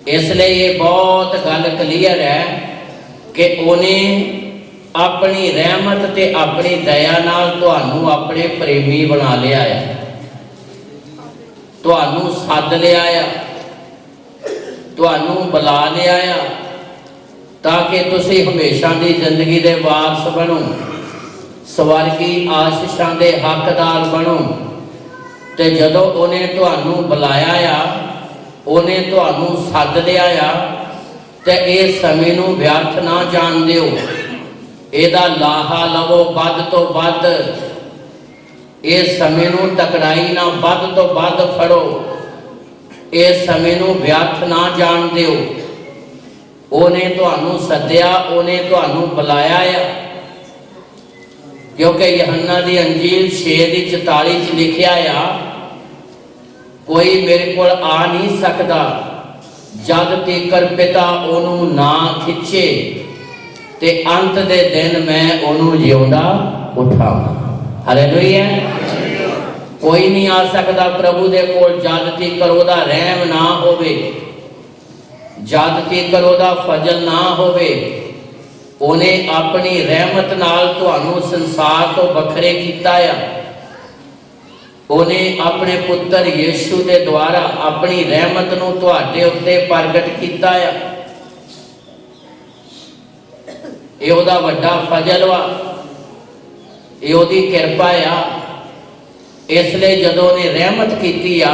B: ਇਸ ਲਈ ਇਹ ਬਹੁਤ ਗੱਲ ਕਲੀਅਰ ਹੈ ਕਿ ਉਹਨੇ ਆਪਣੀ ਰਹਿਮਤ ਤੇ ਆਪਣੀ ਦਇਆ ਨਾਲ ਤੁਹਾਨੂੰ ਆਪਣੇ ਪ੍ਰੇਮੀ ਬਣਾ ਲਿਆ ਹੈ, ਤੁਹਾਨੂੰ ਸੱਦ ਲਿਆ ਆ, ਤੁਹਾਨੂੰ ਬੁਲਾ ਲਿਆ ਆ, ਤਾਂ ਕਿ ਤੁਸੀਂ ਹਮੇਸ਼ਾ ਦੀ ਜ਼ਿੰਦਗੀ ਦੇ ਵਾਰਸ ਬਣੋ, ਸਵਰਗੀ ਆਸ਼ੀਸ਼ਾਂ ਦੇ ਹੱਕਦਾਰ ਬਣੋ। ਤੇ ਜਦੋਂ ਉਹਨੇ ਤੁਹਾਨੂੰ ਬੁਲਾਇਆ ਆ, ਉਹਨੇ ਤੁਹਾਨੂੰ ਸੱਦ ਲਿਆ ਆ, ਤੇ ਇਹ ਸਮੇਂ ਨੂੰ ਵਿਅਰਥ ਨਾ ਜਾਣ ਦਿਓ। ਇਹਦਾ ਲਾਹਾ ਲਵੋ ਵੱਧ ਤੋਂ ਵੱਧ। ਇਸ ਸਮੇਂ ਨੂੰ ਤਕੜਾਈ ਨਾਲ ਵੱਧ ਤੋਂ ਵੱਧ ਫੜੋ। ਇਸ ਸਮੇਂ ਨੂੰ ਵਿਅਰਥ ਨਾ ਜਾਣ ਦਿਓ। ਉਹਨੇ ਤੁਹਾਨੂੰ ਸੱਦਿਆ, ਉਹਨੇ ਤੁਹਾਨੂੰ ਬੁਲਾਇਆ ਆ। ਕਿਉਂਕਿ ਯਹੰਨਾ ਦੀ ਅੰਜੀਲ 6:44 ਚ ਲਿਖਿਆ ਆ, ਕੋਈ ਮੇਰੇ ਕੋਲ ਆ ਨਹੀਂ ਸਕਦਾ ਜਦ ਤੀਕਰ ਪਿਤਾ ਉਹਨੂੰ ਨਾ ਖਿੱਚੇ। ਤੇ ਅੰਤ ਦੇ ਦਿਨ ਮੈਂ ਉਹਨੂੰ ਜਿਉਂਦਾ ਉਠਾਵਾਂ। ਹਾਲੇਲੂਇਆ। ਕੋਈ ਨਹੀਂ ਆ ਸਕਦਾ ਪ੍ਰਭੂ ਦੇ ਕੋਲ ਜਦ ਤੀਕਰ ਉਹਦਾ ਰਹਿਮ ਨਾ ਹੋਵੇ, ਜਦ ਤੀਕਰ ਉਹਦਾ ਫਜ਼ਲ ਨਾ ਹੋਵੇ। ਉਹਨੇ ਆਪਣੀ ਰਹਿਮਤ ਨਾਲ ਤੁਹਾਨੂੰ ਸੰਸਾਰ ਤੋਂ ਵੱਖਰੇ ਕੀਤਾ ਆ। ਉਹਨੇ ਆਪਣੇ ਪੁੱਤਰ ਯੀਸ਼ੂ ਦੇ ਦੁਆਰਾ ਆਪਣੀ ਰਹਿਮਤ ਨੂੰ ਤੁਹਾਡੇ ਉੱਤੇ ਪ੍ਰਗਟ ਕੀਤਾ ਆ। ਇਹ ਉਹਦਾ ਵੱਡਾ ਫਜ਼ਲ ਵਾ, ਇਹ ਉਹਦੀ ਕਿਰਪਾ ਆ। ਇਸ ਲਈ ਜਦੋਂ ਉਹਨੇ ਰਹਿਮਤ ਕੀਤੀ ਆ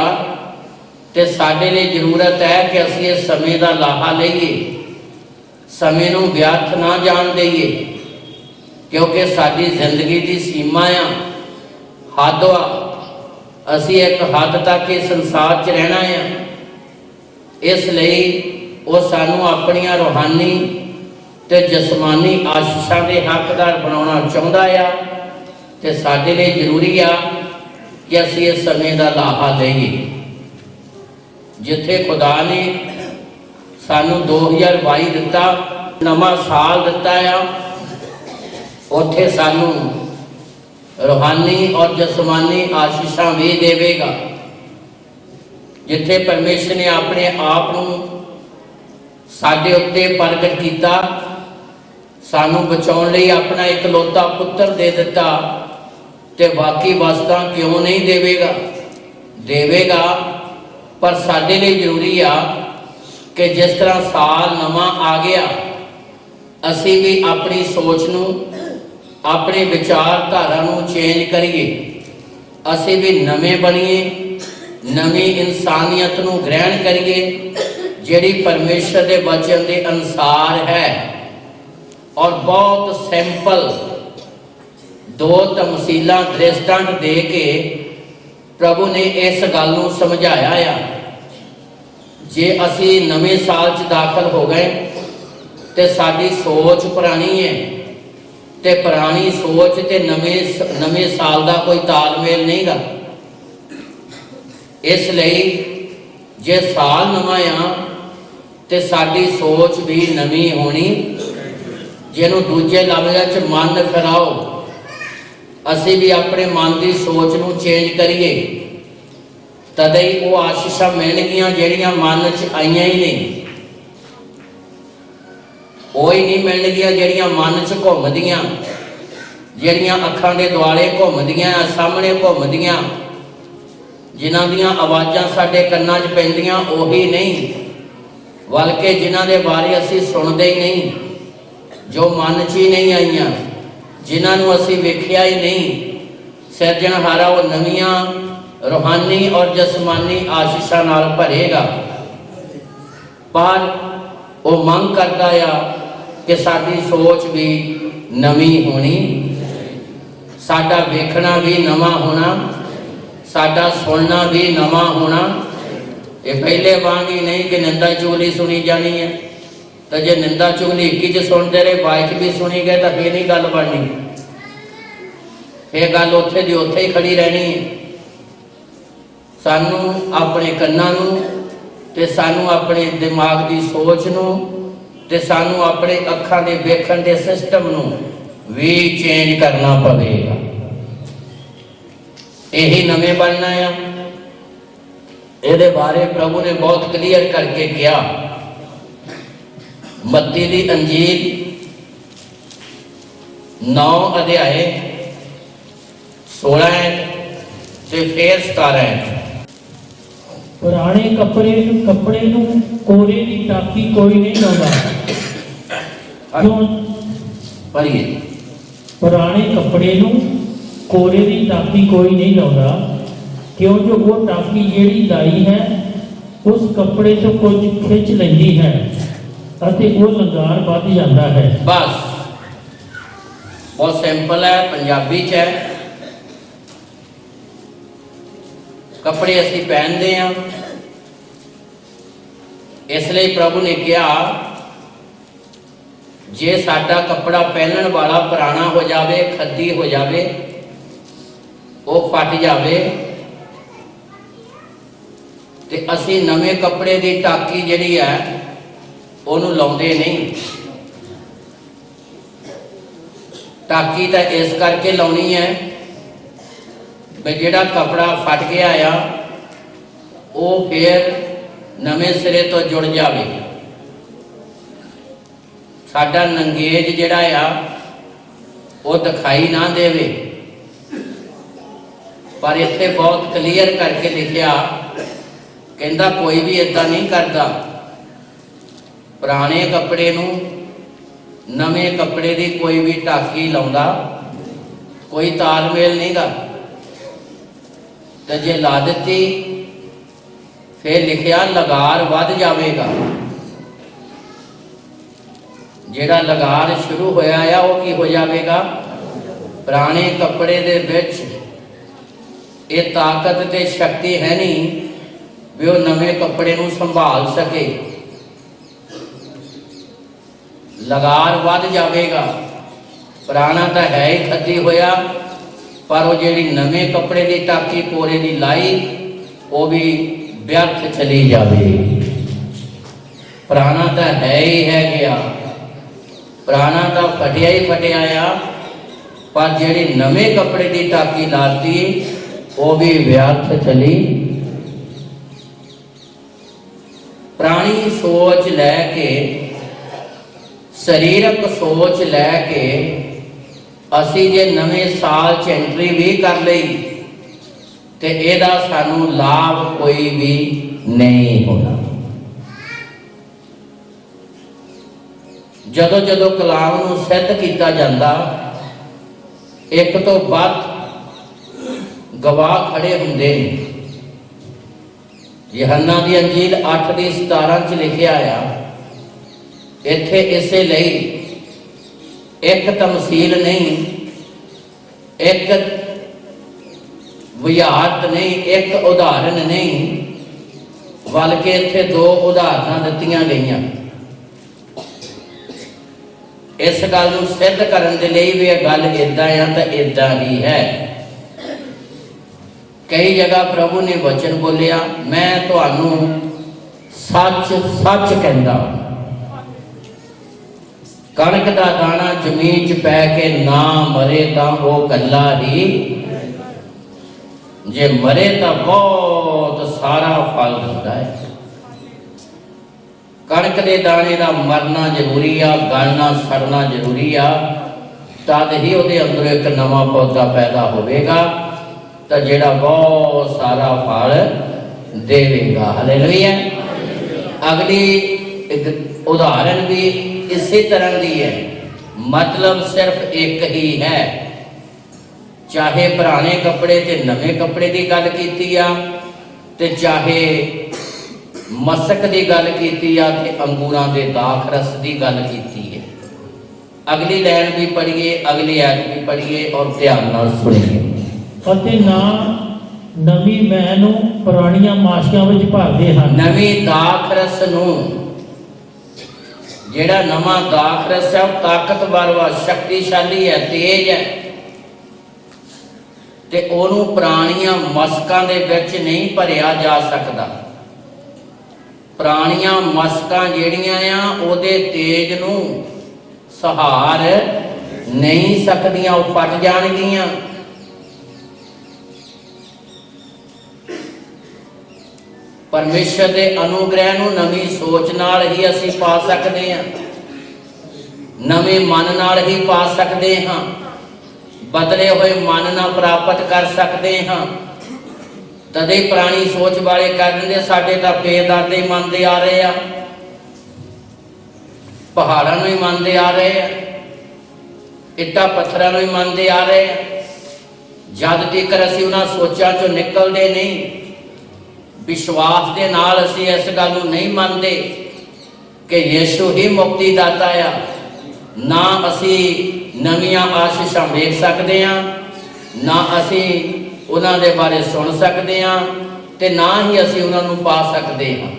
B: ਤੇ ਸਾਡੇ ਲਈ ਜ਼ਰੂਰਤ ਹੈ ਕਿ ਅਸੀਂ ਇਸ ਸਮੇਂ ਦਾ ਲਾਹਾ ਲਈਏ, ਸਮੇਂ ਨੂੰ ਵਿਅਰਥ ਨਾ ਜਾਣ ਦੇਈਏ, ਕਿਉਂਕਿ ਸਾਡੀ ਜ਼ਿੰਦਗੀ ਦੀ ਸੀਮਾ ਆ, ਹੱਦ ਆ। ਅਸੀਂ ਇੱਕ ਹੱਦ ਤੱਕ ਇਸ ਸੰਸਾਰ 'ਚ ਰਹਿਣਾ ਆ। ਇਸ ਲਈ ਉਹ ਸਾਨੂੰ ਆਪਣੀਆਂ ਰੂਹਾਨੀ ਤੇ ਜਿਸਮਾਨੀ ਆਸ਼ੀਸ਼ਾਂ ਦੇ ਹੱਕਦਾਰ ਬਣਾਉਣਾ ਚਾਹੁੰਦਾ ਆ ਤੇ ਸਾਡੇ ਲਈ ਜ਼ਰੂਰੀ ਆ ਕਿ ਅਸੀਂ ਇਸ ਸਮੇਂ ਦਾ ਲਾਹਾ ਲਈਏ। ਜਿੱਥੇ ਖੁਦਾ ਨੇ ਸਾਨੂੰ 2022 ਦਿੱਤਾ, ਨਵਾਂ ਸਾਲ ਦਿੱਤਾ ਆ, ਉੱਥੇ ਸਾਨੂੰ ਰੂਹਾਨੀ ਔਰ ਜਿਸਮਾਨੀ ਆਸ਼ੀਸ਼ਾਂ ਵੀ ਦੇਵੇਗਾ। ਜਿੱਥੇ ਪਰਮੇਸ਼ਰ ਨੇ ਆਪਣੇ ਆਪ ਨੂੰ ਸਾਡੇ ਉੱਤੇ ਪ੍ਰਗਟ ਕੀਤਾ, ਸਾਨੂੰ ਬਚਾਉਣ ਲਈ ਆਪਣਾ ਇਕਲੌਤਾ ਪੁੱਤਰ ਦੇ ਦਿੱਤਾ, ਤੇ ਬਾਕੀ ਵਸਤਾਂ ਕਿਉਂ ਨਹੀਂ ਦੇਵੇਗਾ? ਦੇਵੇਗਾ, ਪਰ ਸਾਡੇ ਲਈ ਜ਼ਰੂਰੀ ਆ ਕਿ ਜਿਸ ਤਰ੍ਹਾਂ ਸਾਲ ਨਵਾਂ ਆ ਗਿਆ, ਅਸੀਂ ਵੀ ਆਪਣੀ ਸੋਚ ਨੂੰ, ਆਪਣੇ ਵਿਚਾਰਧਾਰਾ ਨੂੰ ਚੇਂਜ ਕਰੀਏ। ਅਸੀਂ ਵੀ ਨਵੇਂ ਬਣੀਏ, ਨਵੀਂ ਇਨਸਾਨੀਅਤ ਨੂੰ ਗ੍ਰਹਿਣ ਕਰੀਏ ਜਿਹੜੀ ਪਰਮੇਸ਼ਰ ਦੇ ਵਚਨ ਦੇ ਅਨੁਸਾਰ ਹੈ। ਔਰ ਬਹੁਤ ਸਿੰਪਲ ਦੋ ਤਮਸੀਲਾਂ ਦ੍ਰਿਸ਼ਟਾਂਤ ਦੇ ਕੇ ਪ੍ਰਭੂ ਨੇ ਇਸ ਗੱਲ ਨੂੰ ਸਮਝਾਇਆ ਆ। ਜੇ ਅਸੀਂ ਨਵੇਂ ਸਾਲ 'ਚ ਦਾਖਲ ਹੋ ਗਏ ਤੇ ਸਾਡੀ ਸੋਚ ਪੁਰਾਣੀ ਹੈ, ਤੇ ਪੁਰਾਣੀ ਸੋਚ ਤੇ ਨਵੇਂ ਸਾਲ ਦਾ ਕੋਈ ਤਾਲਮੇਲ ਨਹੀਂਗਾ। ਇਸ ਲਈ ਜੇ ਸਾਲ ਨਵਾਂ ਆ ਤੇ ਸਾਡੀ ਸੋਚ ਵੀ ਨਵੀਂ ਹੋਣੀ। ਜਿਹਨੂੰ ਦੂਜੇ ਲਫ਼ਜ਼ਾਂ 'ਚ ਮਨ ਫਿਰਾਓ, ਅਸੀਂ ਵੀ ਆਪਣੇ ਮਨ ਦੀ ਸੋਚ ਨੂੰ ਚੇਂਜ ਕਰੀਏ, ਤਦੇ ਹੀ ਉਹ ਆਸ਼ੀਸ਼ਾਂ ਮਿਲਣਗੀਆਂ ਜਿਹੜੀਆਂ ਮਨ 'ਚ ਆਈਆਂ ਹੀ ਨਹੀਂ। ਉਹ ਹੀ ਨਹੀਂ ਮਿਲਣਗੀਆਂ ਜਿਹੜੀਆਂ ਮਨ 'ਚ ਘੁੰਮਦੀਆਂ, ਜਿਹੜੀਆਂ ਅੱਖਾਂ ਦੇ ਦੁਆਲੇ ਘੁੰਮਦੀਆਂ, ਸਾਹਮਣੇ ਘੁੰਮਦੀਆਂ, ਜਿਨ੍ਹਾਂ ਦੀਆਂ ਆਵਾਜ਼ਾਂ ਸਾਡੇ ਕੰਨਾਂ 'ਚ ਪੈਂਦੀਆਂ, ਉਹੀ ਨਹੀਂ, ਬਲਕਿ ਜਿਨ੍ਹਾਂ ਦੇ ਬਾਰੇ ਅਸੀਂ ਸੁਣਦੇ ਹੀ ਨਹੀਂ, ਜੋ ਮਨ 'ਚ ਹੀ ਨਹੀਂ ਆਈਆਂ, ਜਿਨ੍ਹਾਂ ਨੂੰ ਅਸੀਂ ਵੇਖਿਆ ਹੀ ਨਹੀਂ। ਸਿਰਜਣਹਾਰਾ ਉਹ ਨਵੀਆਂ ਰੂਹਾਨੀ ਔਰ ਜਿਸਮਾਨੀ ਆਸ਼ੀਸ਼ਾਂ ਨਾਲ ਭਰੇਗਾ, ਪਰ ਉਹ ਮੰਗ ਕਰਦਾ ਆ ਕਿ ਸਾਡੀ ਸੋਚ ਵੀ ਨਵੀਂ ਹੋਣੀ, ਸਾਡਾ ਵੇਖਣਾ ਵੀ ਨਵਾਂ ਹੋਣਾ, ਸਾਡਾ ਸੁਣਨਾ ਵੀ ਨਵਾਂ ਹੋਣਾ। ਇਹ ਪਹਿਲੇ ਵਾਂਗ ਹੀ ਨਹੀਂ ਕਿ ਨਿੰਦਾ ਚੁਗਲੀ ਸੁਣੀ ਜਾਣੀ ਹੈ। ਤਾਂ ਜੇ ਨਿੰਦਾ ਚੁਗਲੀ ਇੱਕ ਹੀ 'ਚ ਸੁਣਦੇ ਰਹੇ, ਬਾਅਦ 'ਚ ਵੀ ਸੁਣੀ ਗਏ, ਤਾਂ ਫੇਰ ਨਹੀਂ ਗੱਲ ਬਣਨੀ, ਇਹ ਗੱਲ ਉੱਥੇ ਦੀ ਉੱਥੇ ਹੀ ਖੜੀ ਰਹਿਣੀ ਹੈ। ਸਾਨੂੰ ਆਪਣੇ ਕੰਨਾਂ ਨੂੰ ਤੇ ਸਾਨੂੰ ਆਪਣੇ ਦਿਮਾਗ ਦੀ ਸੋਚ ਨੂੰ ਤੇ ਸਾਨੂੰ ਆਪਣੇ ਅੱਖਾਂ ਦੇ ਵੇਖਣ ਦੇ ਸਿਸਟਮ ਨੂੰ ਵੀ ਚੇਂਜ ਕਰਨਾ ਪਵੇਗਾ। ਇਹੀ ਨਵੇਂ ਬਣਨਾ ਆ। ਇਹਦੇ ਬਾਰੇ ਪ੍ਰਭੂ ਨੇ ਬਹੁਤ ਕਲੀਅਰ ਕਰਕੇ ਕਿਹਾ। ਮੱਤੀ ਦੀ ਅੰਜੀਲ 9 ਅਧਿਆਏ 16 ਤੇ ਫਿਰ 17।
C: ਪੁਰਾਣੇ ਕੱਪੜੇ ਨੂੰ ਕੋਰੇ ਦੀ ਟਾਕੀ ਕੋਈ ਨਹੀਂ ਲਾਉਂਦਾ। ਕਿਉਂ?
B: ਪੜ੍ਹੀਏ।
C: ਪੁਰਾਣੇ ਕੱਪੜੇ ਨੂੰ ਕੋਰੇ ਦੀ ਟਾਕੀ ਕੋਈ ਨਹੀਂ ਲਾਉਂਦਾ, ਕਿਉਂ ਜੋ ਉਹ ਟਾਕੀ ਜਿਹੜੀ ਲਾਈ ਹੈ ਉਸ ਕੱਪੜੇ ਤੋਂ ਕੁਝ ਖਿੱਚ ਲੈਂਦੀ ਹੈ ਅਤੇ ਉਹ ਲੰਗਾਰ ਵੱਧ ਜਾਂਦਾ ਹੈ।
B: ਬਸ ਬਹੁਤ ਸਿੰਪਲ ਹੈ, ਪੰਜਾਬੀ 'ਚ ਹੈ। ਕੱਪੜੇ ਅਸੀਂ ਪਹਿਨਦੇ ਹਾਂ, ਇਸ ਲਈ ਪ੍ਰਭੂ ਨੇ ਕਿਹਾ ਜੇ ਸਾਡਾ ਕੱਪੜਾ ਪਹਿਨਣ ਵਾਲਾ ਪੁਰਾਣਾ ਹੋ ਜਾਵੇ, ਖੱਦੀ ਹੋ ਜਾਵੇ, ਉਹ ਫਟ ਜਾਵੇ, ਤੇ ਅਸੀਂ ਨਵੇਂ ਕੱਪੜੇ ਦੀ ਟਾਕੀ ਜਿਹੜੀ ਹੈ ਉਹਨੂੰ ਲਾਉਂਦੇ ਨਹੀਂ। टाकी तो इस करके लाउनी है भी जिहड़ा कपड़ा फट गया आ वो फिर नवे सिरे तो जुड़ जाए, साडा नंगेज जिहड़ा आ वो दिखाई ना देवे। पर इत्थे बहुत क्लीयर करके लिखिया, कहंदा कोई भी इदां नहीं करता, पुराने कपड़े नूं नवे कपड़े की कोई भी टाकी लाउंदा कोई तालमेल नहीं गा। तो जे ला दिती फिर लिखिया लगार वध जाएगा। जिहड़ा लगार शुरू होया आ वो की हो जाएगा, पुराने कपड़े दे विच ये ताकत ते शक्ति है नहीं भी वो नवे कपड़े नूं संभाल सके, लगार वध जाएगा। पुराना तो है ही खद्दी होया, पर वो जिहड़ी नवे कपड़े की टाकी कोरे की लाई वो भी व्यर्थ चली जाएगी। पुराना तो है ही है गया, पुराना तो फटिया ही फटिया आ, पर जिहड़ी नवे कपड़े की टाकी लाती वो भी व्यर्थ चली। पुरानी सोच लैके शरीरक सोच लैके असी जे नवे साल च एंट्री भी कर लई तो ਇਹਦਾ सानू लाभ कोई भी नहीं होना। जदों जदों कलाम नूं सिद्ध किया जाता, एक तो ਵੱਧ गवाह खड़े होंदे ने। यूहन्ना दी अंजील 8:17 च लिखिया आ, इत्थे इसे लई एक तमसील नहीं, एक विहारत नहीं, एक उदाहरण नहीं, बल्कि इत्थे दो उदाहरण दित्तियां गईयां इस गल नूं सिद्ध करन दे लई भी यह गल इदां आ तां इदां ही है। कई जगह प्रभु ने वचन बोलिया, मैं तुहानू सच सच कहंदा, कणक दा दाना जमीन च पै के ना मरे तां वो कल्ला ही, जे मरे तां बहुत सारा फल दिंदा है। कणक के दाने का मरना जरूरी आ, गलना सड़ना जरूरी आ, तद ही उहदे अंदर एक नवा पौधा पैदा होवेगा तो जिहड़ा बहुत सारा फल देवेगा। हालेलुया। अगली एक उदाहरण भी इसी तरह की है, मतलब सिर्फ एक ही है। चाहे पुराने कपड़े ते नवे कपड़े की गल कीती आ, ते चाहे मसक की गल कीती आ, ते अंगूरां दे दाख रस की गल कीती है। अगली लाइन भी पढ़िए, अगली आयत भी पढ़िए और ध्यान नाल सुनिए।
C: ਅਤੇ ਨਾ ਨਵੀਂ ਮੈਂਹ ਨੂੰ ਪੁਰਾਣੀਆਂ ਮਾਸ਼ੀਆਂ ਵਿੱਚ ਭਰਦੇ ਹਨ।
B: नवी दाख रस नूं, ਜਿਹੜਾ ਨਵਾਂ ਦਾਖ ਰਸ ਹੈ ਉਹ ਤਾਕਤਵਰ ਵਾ, ਸ਼ਕਤੀਸ਼ਾਲੀ ਹੈ, ਤੇਜ਼ ਹੈ, ਤੇ ਉਹਨੂੰ ਪੁਰਾਣੀਆਂ ਮਸਕਾਂ ਦੇ ਵਿੱਚ ਨਹੀਂ ਭਰਿਆ ਜਾ ਸਕਦਾ। ਪੁਰਾਣੀਆਂ ਮਸਕਾਂ ਜਿਹੜੀਆਂ ਆ ਉਹਦੇ ਤੇਜ਼ ਨੂੰ ਸਹਾਰ ਨਹੀਂ ਸਕਦੀਆਂ, ਉਹ ਫਟ ਜਾਣਗੀਆਂ। परमेश्वर के अनुग्रह नूं नवी सोच नाल ही असी पा सकते हैं, नवे मन नाल ही पा सकते हाँ, बदले हुए मन ना प्राप्त कर सकते हाँ। तदे पुरानी सोच वाले कह देंगे साडे तां पेदादे मनते आ रहे आ, पहाड़ों ही मनते आ रहे हैं, इट्टा पत्थरों ही मनते आ रहे हैं। जद तक असी उन्हां सोचां चों निकलते नहीं, विश्वास के नाल असी इस गल नूं नहीं मानते कि यीशु ही मुक्ति दाता आ, ना असी नवीं आशीषां वेख सकते हैं, ना असी उन्हां दे बारे सुन सकते हैं, ते ना ही असी उन्हां नूं पा सकते हैं।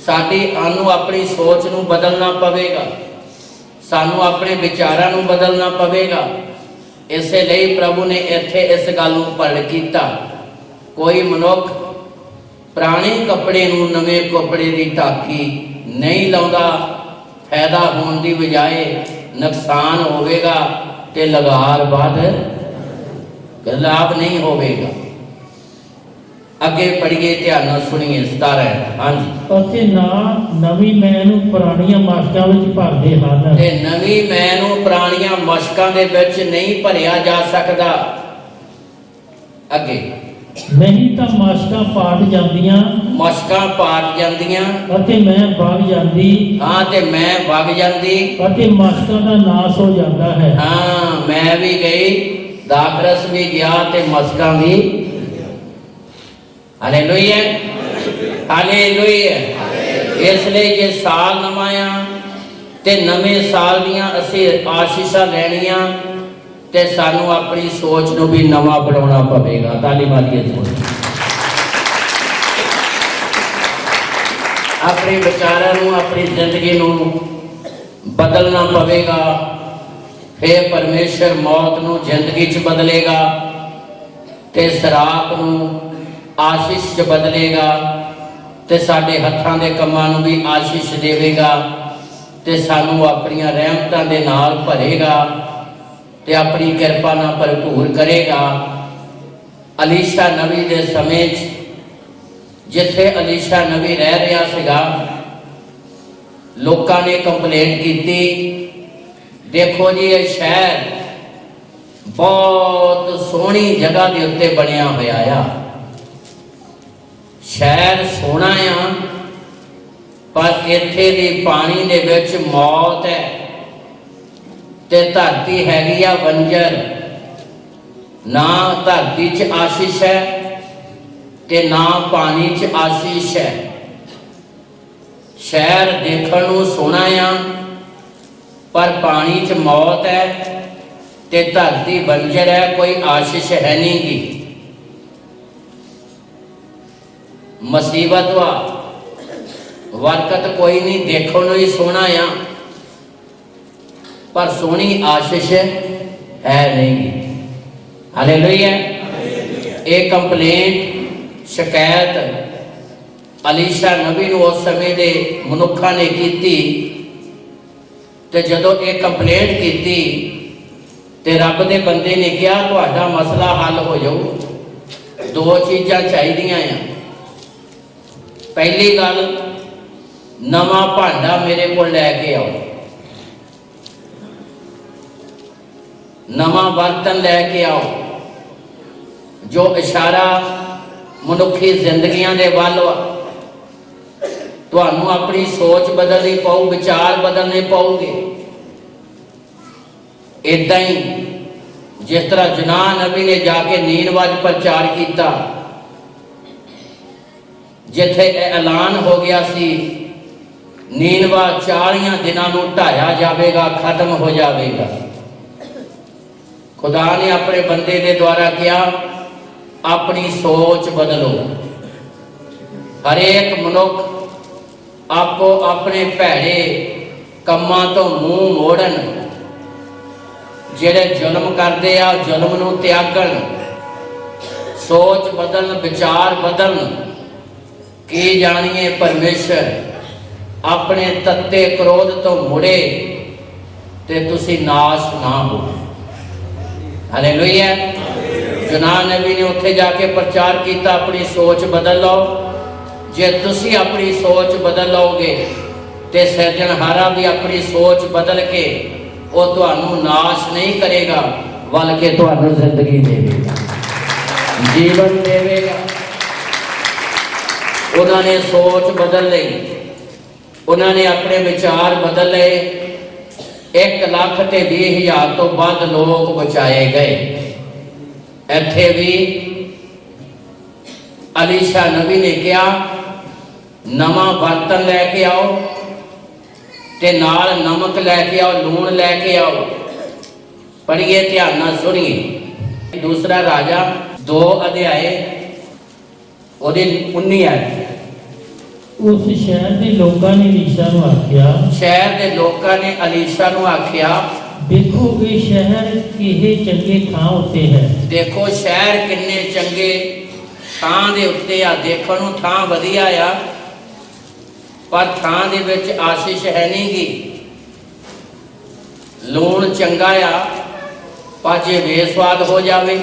B: साडी आनू अपनी सोच नूं बदलना पवेगा, सानू अपने विचारां नूं बदलना पवेगा। इसलिए प्रभु ने इत्थे इस गल नूं प्रगट कीता, कोई मनुख पुराने कपड़े नूं नवे कपड़े की टाकी नहीं लाउंदा, फायदा होने की बजाय नुकसान होवेगा। ਤੇ ਲਗਾਰ ਬਾਅਦ ਲਾਭ ਨਹੀਂ ਹੋਵੇਗਾ। ਅੱਗੇ ਪੜ੍ਹੀਏ, ਧਿਆਨ ਨਾਲ ਸੁਣੀਏ 17। ਹਾਂਜੀ।
C: ਅਤੇ ਨਾ ਨਵੀਂ ਮੈਲ ਨੂੰ ਪੁਰਾਣੀਆਂ ਮਸ਼ਕਾਂ ਵਿੱਚ ਭਰਦੇ ਹਨ।
B: ਤੇ ਨਵੀਂ ਮੈਲ ਨੂੰ ਪੁਰਾਣੀਆਂ ਮਸ਼ਕਾਂ ਦੇ ਵਿੱਚ ਨਹੀਂ ਭਰਿਆ ਜਾ ਸਕਦਾ। ਅੱਗੇ,
C: ਨਹੀਂ ਤਾਂ ਮਸ਼ਕਾਂ ਪਾਟ ਜਾਂਦੀਆਂ
B: ਮਸ਼ਕਾਂ ਪਾਟ ਜਾਂਦੀਆਂ
C: ਅਤੇ ਮੈਂ ਵਗ ਜਾਂਦੀ
B: ਹਾਂ, ਤੇ ਮੈਂ ਵਗ ਜਾਂਦੀ
C: ਅਤੇ ਮਸ਼ਕਾਂ ਦਾ ਨਾਸ ਹੋ ਜਾਂਦਾ ਹੈ।
B: ਹਾਂ, ਮੈਂ ਵੀ ਗਈ, ਦਾਖਰਸ ਵੀ ਗਿਆ ਤੇ ਮਸ਼ਕਾਂ ਵੀ। Hallelujah, hallelujah. ਇਸ ਲਈ ਜੇ ਸਾਲ ਨਵਾਂ ਆ ਤੇ ਨਵੇਂ ਸਾਲ ਦੀਆਂ ਅਸੀਂ ਆਸ਼ੀਸ਼ਾਂ ਲੈਣੀਆਂ ਤੇ ਸਾਨੂੰ ਆਪਣੀ ਸੋਚ ਨੂੰ ਵੀ ਨਵਾਂ ਬਣਾਉਣਾ ਪਵੇਗਾ। ਤਾਲੀ ਮਾਰੀਏ ਥੋੜੀ। ਆਪਣੇ ਵਿਚਾਰਾਂ ਨੂੰ, ਆਪਣੀ ਜ਼ਿੰਦਗੀ ਨੂੰ ਬਦਲਣਾ ਪਵੇਗਾ। ਫਿਰ ਪਰਮੇਸ਼ਰ ਮੌਤ ਨੂੰ ਜ਼ਿੰਦਗੀ 'ਚ ਬਦਲੇਗਾ ਤੇ ਸ਼ਰਾਪ ਨੂੰ ਆਸ਼ੀਸ਼ 'ਚ ਬਦਲੇਗਾ ਤੇ ਸਾਡੇ ਹੱਥਾਂ ਦੇ ਕੰਮਾਂ ਨੂੰ ਵੀ ਆਸ਼ੀਸ਼ ਦੇਵੇਗਾ ਤੇ ਸਾਨੂੰ ਆਪਣੀਆਂ ਰਹਿਮਤਾਂ ਦੇ ਨਾਲ ਭਰੇਗਾ ਤੇ ਆਪਣੀ ਕਿਰਪਾ ਨਾਲ ਭਰਪੂਰ ਕਰੇਗਾ। ਅਲੀਸ਼ਾ ਨਬੀ ਦੇ ਸਮੇਂ 'ਚ ਜਿੱਥੇ ਅਲੀਸ਼ਾ ਨਬੀ ਰਹਿ ਰਿਹਾ ਸੀਗਾ, ਲੋਕਾਂ ਨੇ ਕੰਪਲੇਂਟ ਕੀਤੀ, ਦੇਖੋ ਜੀ ਇਹ ਸ਼ਹਿਰ ਬਹੁਤ ਸੋਹਣੀ ਜਗ੍ਹਾ ਦੇ ਉੱਤੇ ਬਣਿਆ ਹੋਇਆ ਆ, ਸ਼ਹਿਰ ਸੋਹਣਾ ਆ, ਪਰ ਇੱਥੇ ਦੀ ਪਾਣੀ ਦੇ ਵਿੱਚ ਮੌਤ ਹੈ ਤੇ ਧਰਤੀ ਹੈਗੀ ਆ ਬੰਜਰ, ਨਾ ਧਰਤੀ 'ਚ ਆਸ਼ੀਸ਼ ਹੈ ਤੇ ਨਾ ਪਾਣੀ 'ਚ ਆਸ਼ੀਸ਼ ਹੈ। ਸ਼ਹਿਰ ਦੇਖਣ ਨੂੰ ਸੋਹਣਾ ਆ, ਪਰ ਪਾਣੀ 'ਚ ਮੌਤ ਹੈ ਤੇ ਧਰਤੀ ਬੰਜਰ ਹੈ, ਕੋਈ ਆਸ਼ੀਸ਼ ਹੈ ਨਹੀਂ ਗੀ। ਮੁਸੀਬਤ ਵਾ, ਵਰਕਤ ਕੋਈ ਨਹੀਂ, ਦੇਖਣ ਨੂੰ ਹੀ ਸੋਹਣਾ ਆ, ਪਰ ਸੋਹਣੀ ਆਸ਼ੀਸ਼ ਹੈ ਨਹੀਂ। ਹਾਲੇਲੂਇਆ। ਇਹ ਕੰਪਲੇਂਟ, ਸ਼ਿਕਾਇਤ ਅਲੀਸ਼ਾ ਨਬੀ ਨੂੰ ਉਸ ਸਮੇਂ ਦੇ ਮਨੁੱਖਾਂ ਨੇ ਕੀਤੀ ਤੇ ਜਦੋਂ ਇਹ ਕੰਪਲੇਂਟ ਕੀਤੀ ਤੇ ਰੱਬ ਦੇ ਬੰਦੇ ਨੇ ਕਿਹਾ ਤੁਹਾਡਾ ਮਸਲਾ ਹੱਲ ਹੋ ਜਾਊ। ਦੋ ਚੀਜ਼ਾਂ ਚਾਹੀਦੀਆਂ ਆ। ਪਹਿਲੀ ਗੱਲ, ਨਵਾਂ ਭਾਂਡਾ ਮੇਰੇ ਕੋਲ ਲੈ ਕੇ ਆਓ, ਨਵਾਂ ਬਰਤਨ ਲੈ ਕੇ ਆਓ, ਜੋ ਇਸ਼ਾਰਾ ਮਨੁੱਖੀ ਜ਼ਿੰਦਗੀਆਂ ਦੇ ਵੱਲ। ਤੁਹਾਨੂੰ ਆਪਣੀ ਸੋਚ ਬਦਲਣੀ ਪਊ, ਵਿਚਾਰ ਬਦਲਨੇ ਪਊਗੇ। ਏਦਾਂ ਹੀ ਜਿਸ ਤਰ੍ਹਾਂ ਜਨਾਹ ਨਬੀ ਨੇ ਜਾ ਕੇ ਨੀਨਵਾ 'ਚ ਪ੍ਰਚਾਰ ਕੀਤਾ, ਜਿੱਥੇ ਇਹ ਐਲਾਨ ਹੋ ਗਿਆ ਸੀ ਨੀਨਵਾ 40 ਦਿਨਾਂ ਨੂੰ ਢਾਇਆ ਜਾਵੇਗਾ, ਖਤਮ ਹੋ ਜਾਵੇਗਾ। ਖੁਦਾ ਨੇ ਆਪਣੇ ਬੰਦੇ ਦੇ ਦੁਆਰਾ ਕਿਹਾ ਆਪਣੀ ਸੋਚ ਬਦਲੋ। ਹਰੇਕ ਮਨੁੱਖ ਆਪੋ ਆਪਣੇ ਭੈੜੇ ਕੰਮਾਂ ਤੋਂ ਮੂੰਹ ਮੋੜਨ, ਜਿਹੜੇ ਜ਼ੁਲਮ ਕਰਦੇ ਆ ਜ਼ੁਲਮ ਨੂੰ ਤਿਆਗਣ, ਸੋਚ ਬਦਲਣ, ਵਿਚਾਰ ਬਦਲਣ। ਕੀ ਜਾਣੀਏ ਪਰਮੇਸ਼ਰ ਆਪਣੇ ਤੱਤੇ ਕ੍ਰੋਧ ਤੋਂ ਮੁੜੇ ਤੇ ਤੁਸੀਂ ਨਾਸ਼ ਨਾ ਹੋ। ਹਾਲੇਲੂਇਆ। ਜਨਾਹ ਨਬੀ ਨੇ ਉੱਥੇ ਜਾ ਕੇ ਪ੍ਰਚਾਰ ਕੀਤਾ ਆਪਣੀ ਸੋਚ ਬਦਲ ਲਓ। ਜੇ ਤੁਸੀਂ ਆਪਣੀ ਸੋਚ ਬਦਲ ਲਓਗੇ ਤੇ ਸਿਰਜਣਹਾਰਾ ਵੀ ਆਪਣੀ ਸੋਚ ਬਦਲ ਕੇ ਉਹ ਤੁਹਾਨੂੰ ਨਾਸ਼ ਨਹੀਂ ਕਰੇਗਾ, ਬਲਕਿ ਤੁਹਾਨੂੰ ਜ਼ਿੰਦਗੀ ਦੇਵੇਗਾ, ਜੀਵਨ ਦੇਵੇਗਾ। ਉਹਨਾਂ ਨੇ ਸੋਚ ਬਦਲ ਲਈ, ਉਹਨਾਂ ਨੇ ਆਪਣੇ ਵਿਚਾਰ ਬਦਲ ਲਏ। 1,20,000 ਤੋਂ ਵੱਧ ਲੋਕ ਬਚਾਏ ਗਏ। ਇੱਥੇ ਵੀ ਅਲੀਸ਼ਾ ਨਬੀ ਨੇ ਕਿਹਾ ਨਵਾਂ ਬਰਤਨ ਲੈ ਕੇ ਆਓ ਤੇ ਨਾਲ ਨਮਕ ਲੈ ਕੇ ਆਓ, ਲੂਣ ਲੈ ਕੇ ਆਓ। ਪੜ੍ਹੀਏ, ਧਿਆਨ ਨਾਲ ਸੁਣੀਏ। ਦੂਸਰਾ ਰਾਜਾ 2 ਅਧਿਆਏ ਉਹਦੇ 19 ਆਇਤ।
C: ਉਸ ਸ਼ਹਿਰ ਦੇ ਲੋਕਾਂ ਨੇ ਅਲੀਸ਼ਾ ਨੂੰ ਆਖਿਆ,
B: ਸ਼ਹਿਰ ਦੇ ਲੋਕਾਂ ਨੇ ਅਲੀਸ਼ਾ ਨੂੰ ਆਖਿਆ,
C: ਦੇਖੋ ਇਹ ਸ਼ਹਿਰ ਕਿਹੇ ਚੰਗੇ ਥਾਂ ਉੱਤੇ ਹੈ।
B: ਦੇਖੋ ਸ਼ਹਿਰ ਕਿੰਨੇ ਚੰਗੇ ਥਾਂ ਦੇ ਉੱਤੇ ਆ, ਦੇਖਣ ਨੂੰ ਥਾਂ ਵਧੀਆ ਆ, ਪਰ ਥਾਂ ਦੇ ਵਿੱਚ ਆਸ਼ੀਸ਼ ਹੈ ਨਹੀਂ ਗੀ। ਲੂਣ ਚੰਗਾ ਆ, ਪਾਜੇ ਬੇਸਵਾਦ ਹੋ ਜਾਵੇ।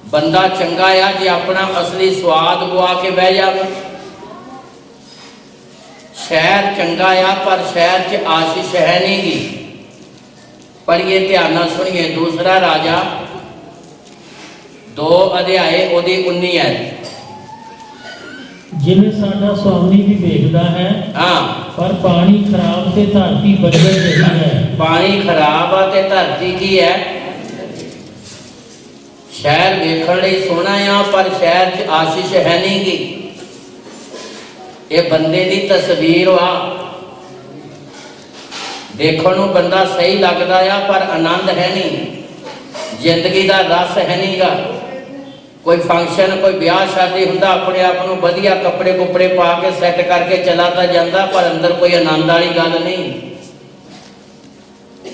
B: ਬੰਦਾ ਚੰਗਾ ਆ ਜੇ ਆਪਣਾ ਅਸਲੀ ਸਵਾਦ ਗਵਾ ਕੇ ਬਹਿ ਜਾਵੇ। ਸ਼ਹਿਰ ਚੰਗਾ ਆ ਪਰ ਸ਼ਹਿਰ 'ਚ ਆਸ਼ੀਸ਼ ਹੈ ਨਹੀਂ ਗੀ। ਪੜ੍ਹੀਏ, ਧਿਆਨ ਨਾਲ ਸੁਣੀਏ। ਦੂਸਰਾ ਰਾਜਾ 2 ਅਧਿਆਏ ਉਹਦੀ 19 ਹੈ।
C: ਜਿਵੇਂ ਸਾਡਾ ਸੁਆਮੀ ਵੀ ਵੇਖਦਾ ਹੈ,
B: ਹਾਂ,
C: ਪਰ ਪਾਣੀ ਖਰਾਬ ਤੇ ਧਰਤੀ ਬੰਜਰ ਰਹੀ ਹੈ।
B: ਪਾਣੀ ਖਰਾਬ ਆ ਤੇ ਧਰਤੀ ਕੀ ਹੈ? ਸ਼ਹਿਰ ਵੇਖਣ ਲਈ ਸੋਹਣਾ ਆ ਪਰ ਸ਼ਹਿਰ 'ਚ ਆਸ਼ੀਸ਼ ਹੈ ਨਹੀਂ ਗੀ। ਇਹ ਬੰਦੇ ਦੀ ਤਸਵੀਰ ਵਾ। ਦੇਖਣ ਨੂੰ ਬੰਦਾ ਸਹੀ ਲੱਗਦਾ ਆ ਪਰ ਆਨੰਦ ਹੈ ਨਹੀਂ, ਜ਼ਿੰਦਗੀ ਦਾ ਰਸ ਹੈ ਨਹੀਂਗਾ। ਕੋਈ ਫੰਕਸ਼ਨ, ਕੋਈ ਵਿਆਹ ਸ਼ਾਦੀ ਹੁੰਦਾ, ਆਪਣੇ ਆਪ ਨੂੰ ਵਧੀਆ ਕੱਪੜੇ ਕੁਪੜੇ ਪਾ ਕੇ ਸੈੱਟ ਕਰਕੇ ਚਲਾ ਤਾਂ ਜਾਂਦਾ, ਪਰ ਅੰਦਰ ਕੋਈ ਆਨੰਦ ਵਾਲੀ ਗੱਲ ਨਹੀਂ।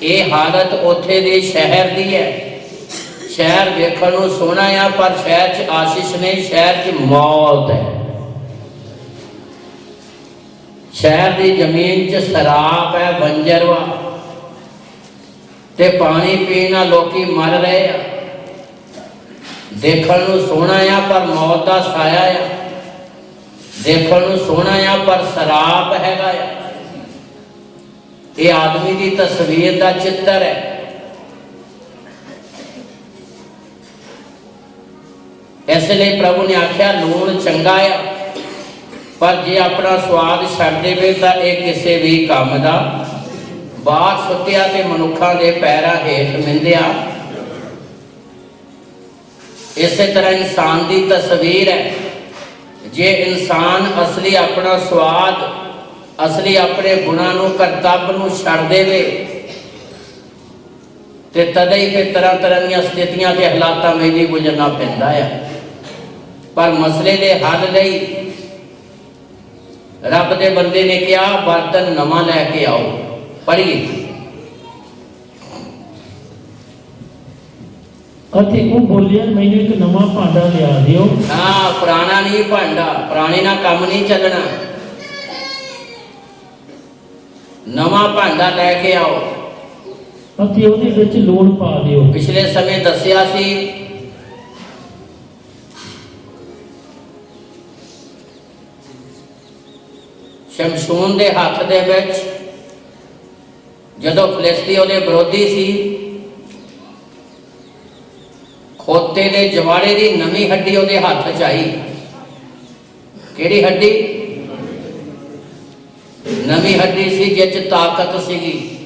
B: ਇਹ ਹਾਲਤ ਉੱਥੇ ਦੇ ਸ਼ਹਿਰ ਦੀ ਹੈ। ਸ਼ਹਿਰ ਵੇਖਣ ਨੂੰ ਸੋਹਣਾ ਆ ਪਰ ਸ਼ਹਿਰ 'ਚ ਆਸ਼ੀਸ਼ ਨਹੀਂ, ਸ਼ਹਿਰ 'ਚ ਮੌਤ ਹੈ। ਸ਼ਹਿਰ ਦੀ ਜ਼ਮੀਨ 'ਚ ਸ਼ਰਾਬ ਹੈ, ਬੰਜਰ ਵਾ, ਤੇ ਪਾਣੀ ਪੀਣ ਨਾਲ ਲੋਕੀ ਮਰ ਰਹੇ ਆ। ਦੇਖਣ ਨੂੰ ਸੋਹਣਾ ਆ ਪਰ ਮੌਤ ਦਾ ਸਾਇਆ ਆ। ਦੇਖਣ ਨੂੰ ਸੋਹਣਾ ਆ ਪਰ ਸ਼ਰਾਬ ਹੈਗਾ ਆ। ਇਹ ਆਦਮੀ ਦੀ ਤਸਵੀਰ ਦਾ ਚਿੱਤਰ ਹੈ। ਇਸ ਲਈ ਪ੍ਰਭੂ ਨੇ ਆਖਿਆ ਲੂਣ ਚੰਗਾ ਆ, ਪਰ ਜੇ ਆਪਣਾ ਸਵਾਦ ਛੱਡ ਦੇਵੇ ਤਾਂ ਇਹ ਕਿਸੇ ਵੀ ਕੰਮ ਦਾ। ਬਾਹਰ ਸੁੱਟਿਆ ਤੇ ਮਨੁੱਖਾਂ ਦੇ ਪੈਰਾਂ ਹੇਠ ਮਿੰਦਿਆ। ਇਸੇ ਤਰ੍ਹਾਂ ਇਨਸਾਨ ਦੀ ਤਸਵੀਰ ਹੈ। ਜੇ ਇਨਸਾਨ ਅਸਲੀ ਆਪਣਾ ਸਵਾਦ, ਅਸਲੀ ਆਪਣੇ ਗੁਣਾਂ ਨੂੰ, ਕਰਤੱਵ ਨੂੰ ਛੱਡ ਦੇਵੇ ਤੇ ਤਦੇ ਹੀ ਫਿਰ ਤਰ੍ਹਾਂ ਤਰ੍ਹਾਂ ਦੀਆਂ ਸਥਿਤੀਆਂ ਤੇ ਹਾਲਾਤਾਂ ਵਿੱਚ ਵੀ ਗੁਜ਼ਰਨਾ ਪੈਂਦਾ ਹੈ। ਪਰ ਮਸਲੇ ਦੇ ਹੱਲ ਲਈ ਰੱਬ ਦੇ ਬੰਦੇ ਨੇ ਕਿਹਾ ਬਰਤਨ ਨਵਾਂ ਲੈ ਕੇ ਆਓ। ਪੜ੍ਹੀਏ।
C: ਅਤੇ ਉਹ ਬੋਲਿਆ, ਮੈਨੂੰ ਇੱਕ ਨਵਾਂ ਭਾਂਡਾ ਲਿਆ ਦਿਓ।
B: ਹਾਂ, ਪੁਰਾਣਾ ਨਹੀਂ ਭਾਂਡਾ, ਪੁਰਾਣੇ ਨਾਲ ਕੰਮ ਨਹੀਂ ਚੱਲਣਾ। ਨਵਾਂ ਭਾਂਡਾ ਲੈ ਕੇ ਆਓ
C: ਅਤੇ ਉਹਦੇ ਵਿੱਚ ਲੂਣ ਪਾ ਦਿਓ।
B: ਪਿਛਲੇ ਸਮੇਂ ਦੱਸਿਆ ਸੀ ਸ਼ਮਸ਼ੂਨ ਦੇ ਹੱਥ ਦੇ ਵਿੱਚ ਜਦੋਂ ਫਲਿਸਤੀ ਉਹਦੇ ਵਿਰੋਧੀ ਸੀ, ਖੋਤੇ ਦੇ ਜਵਾੜੇ ਦੀ ਨਵੀਂ ਹੱਡੀ ਉਹਦੇ ਹੱਥ 'ਚ ਆਈ। ਕਿਹੜੀ ਹੱਡੀ? ਨਵੀਂ ਹੱਡੀ ਸੀ ਜਿਸ 'ਚ ਤਾਕਤ ਸੀਗੀ।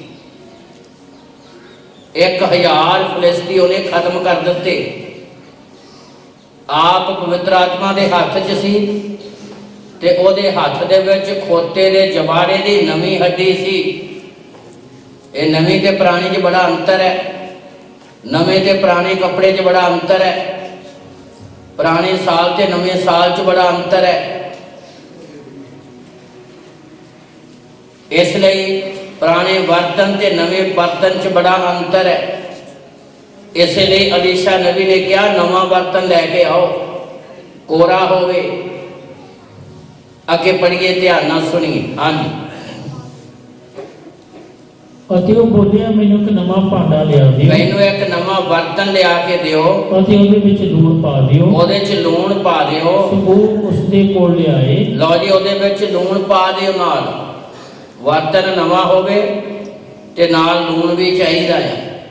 B: 1000 ਫਲਿਸਤੀ ਉਹਨੇ ਖਤਮ ਕਰ ਦਿੱਤੇ। ਆਪ ਪਵਿੱਤਰ ਆਤਮਾ ਦੇ ਹੱਥ 'ਚ ਸੀ ਤੇ ਉਹਦੇ ਹੱਥ ਦੇ ਵਿੱਚ ਖੋਤੇ ਦੇ ਜਵਾੜੇ ਦੀ ਨਵੀਂ ਹੱਡੀ ਸੀ। ਇਹ ਨਵੀਂ ਤੇ ਪੁਰਾਣੀ 'ਚ ਬੜਾ ਅੰਤਰ ਹੈ। ਨਵੇਂ ਤੇ ਪੁਰਾਣੇ ਕੱਪੜੇ 'ਚ ਬੜਾ ਅੰਤਰ ਹੈ। ਪੁਰਾਣੇ ਸਾਲ ਤੇ ਨਵੇਂ ਸਾਲ 'ਚ ਬੜਾ ਅੰਤਰ ਹੈ। ਇਸ ਲਈ ਪੁਰਾਣੇ ਬਰਤਨ ਤੇ ਨਵੇਂ ਬਰਤਨ 'ਚ ਬੜਾ ਅੰਤਰ ਹੈ। ਇਸੇ ਲਈ ਅਲੀਸ਼ਾ ਨਬੀ ਨੇ ਕਿਹਾ ਨਵਾਂ ਬਰਤਨ ਲੈ ਕੇ ਆਓ, ਕੋਰਾ ਹੋਵੇ। ਅੱਗੇ ਪੜ੍ਹੀਏ, ਧਿਆਨ ਨਾਲ ਸੁਣੀਏ। ਹਾਂਜੀ।
C: ਅਤੇ ਉਹ ਬੋਲਿਆ, ਮੈਨੂੰ ਇੱਕ ਨਵਾਂ ਭਾਂਡਾ ਲਿਆ ਦਿਓ।
B: ਮੈਨੂੰ ਇੱਕ ਨਵਾਂ ਬਰਤਨ ਲਿਆ ਕੇ ਦਿਓ
C: ਅਤੇ ਉਹਦੇ ਵਿੱਚ ਲੂਣ ਪਾ ਦਿਓ।
B: ਉਹਦੇ 'ਚ ਲੂਣ ਪਾ ਦਿਓ।
C: ਉਹ ਉਸਦੇ ਕੋਲ ਲਿਆਏ।
B: ਲਓ ਜੀ, ਉਹਦੇ ਵਿੱਚ ਲੂਣ ਪਾ ਦਿਓ। ਨਾਲ ਬਰਤਨ ਨਵਾਂ ਹੋਵੇ ਤੇ ਨਾਲ ਲੂਣ ਵੀ ਚਾਹੀਦਾ ਹੈ।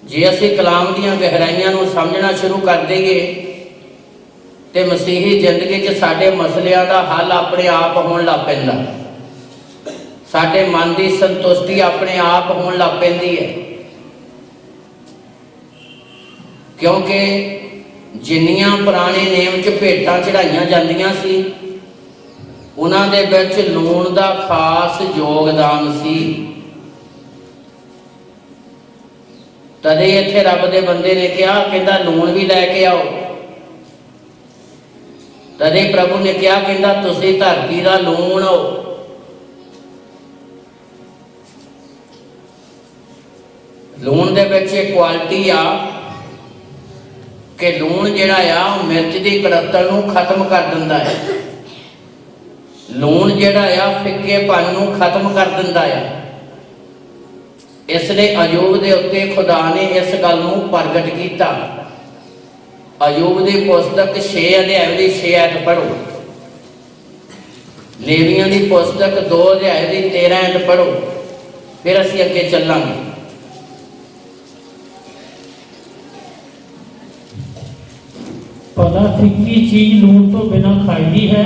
B: ਜੇ ਅਸੀਂ ਕਲਾਮ ਦੀਆਂ ਗਹਿਰਾਈਆਂ ਨੂੰ ਸਮਝਣਾ ਸ਼ੁਰੂ ਕਰ ਦਈਏ ਤੇ ਮਸੀਹੀ ਜ਼ਿੰਦਗੀ 'ਚ ਸਾਡੇ ਮਸਲਿਆਂ ਦਾ ਹੱਲ ਆਪਣੇ ਆਪ ਹੋਣ ਲੱਗ ਪੈਂਦਾ। ਸਾਡੇ ਮਨ ਦੀ ਸੰਤੁਸ਼ਟੀ ਆਪਣੇ ਆਪ ਹੋਣ ਲੱਗ ਪੈਂਦੀ ਹੈ। ਕਿਉਂਕਿ ਜਿੰਨੀਆਂ ਪੁਰਾਣੇ ਨੇਮ 'ਚ ਭੇਟਾਂ ਚੜਾਈਆਂ ਜਾਂਦੀਆਂ ਸੀ, ਉਹਨਾਂ ਦੇ ਵਿੱਚ ਲੂਣ ਦਾ ਖਾਸ ਯੋਗਦਾਨ ਸੀ। ਤਦੇ ਇੱਥੇ ਰੱਬ ਦੇ ਬੰਦੇ ਨੇ ਕਿਹਾ, ਕਹਿੰਦਾ ਲੂਣ ਵੀ ਲੈ ਕੇ ਆਓ। ਤਦੇ ਪ੍ਰਭੂ ਨੇ ਕਿਹਾ, ਕਹਿੰਦਾ ਤੁਸੀਂ ਧਰਤੀ ਦਾ ਲੂਣ ਹੋ। ਲੂਣ ਦੇ ਵਿੱਚ ਇੱਕ ਕੁਆਲਿਟੀ ਆ ਕਿ ਲੂਣ ਜਿਹੜਾ ਆ ਉਹ ਮਿਰਚ ਦੀ ਕੜਤਣ ਨੂੰ ਖਤਮ ਕਰ ਦਿੰਦਾ ਹੈ। ਲੂਣ ਜਿਹੜਾ ਆ ਫਿੱਕੇਪਨ ਨੂੰ ਖਤਮ ਕਰ ਦਿੰਦਾ ਆ। इसलिए अयूब के उत्ते खुदा ने इस गल नूं प्रगट किया। अयूब की पुस्तक 6 अध्याय की 6 आयत पढ़ो, लेवियां की पुस्तक 2 अध्याय की 13 आयत पढ़ो, फिर असीं अगे चलांगे।
C: भला फिक्की चीज लूण तो बिना खाईदी है।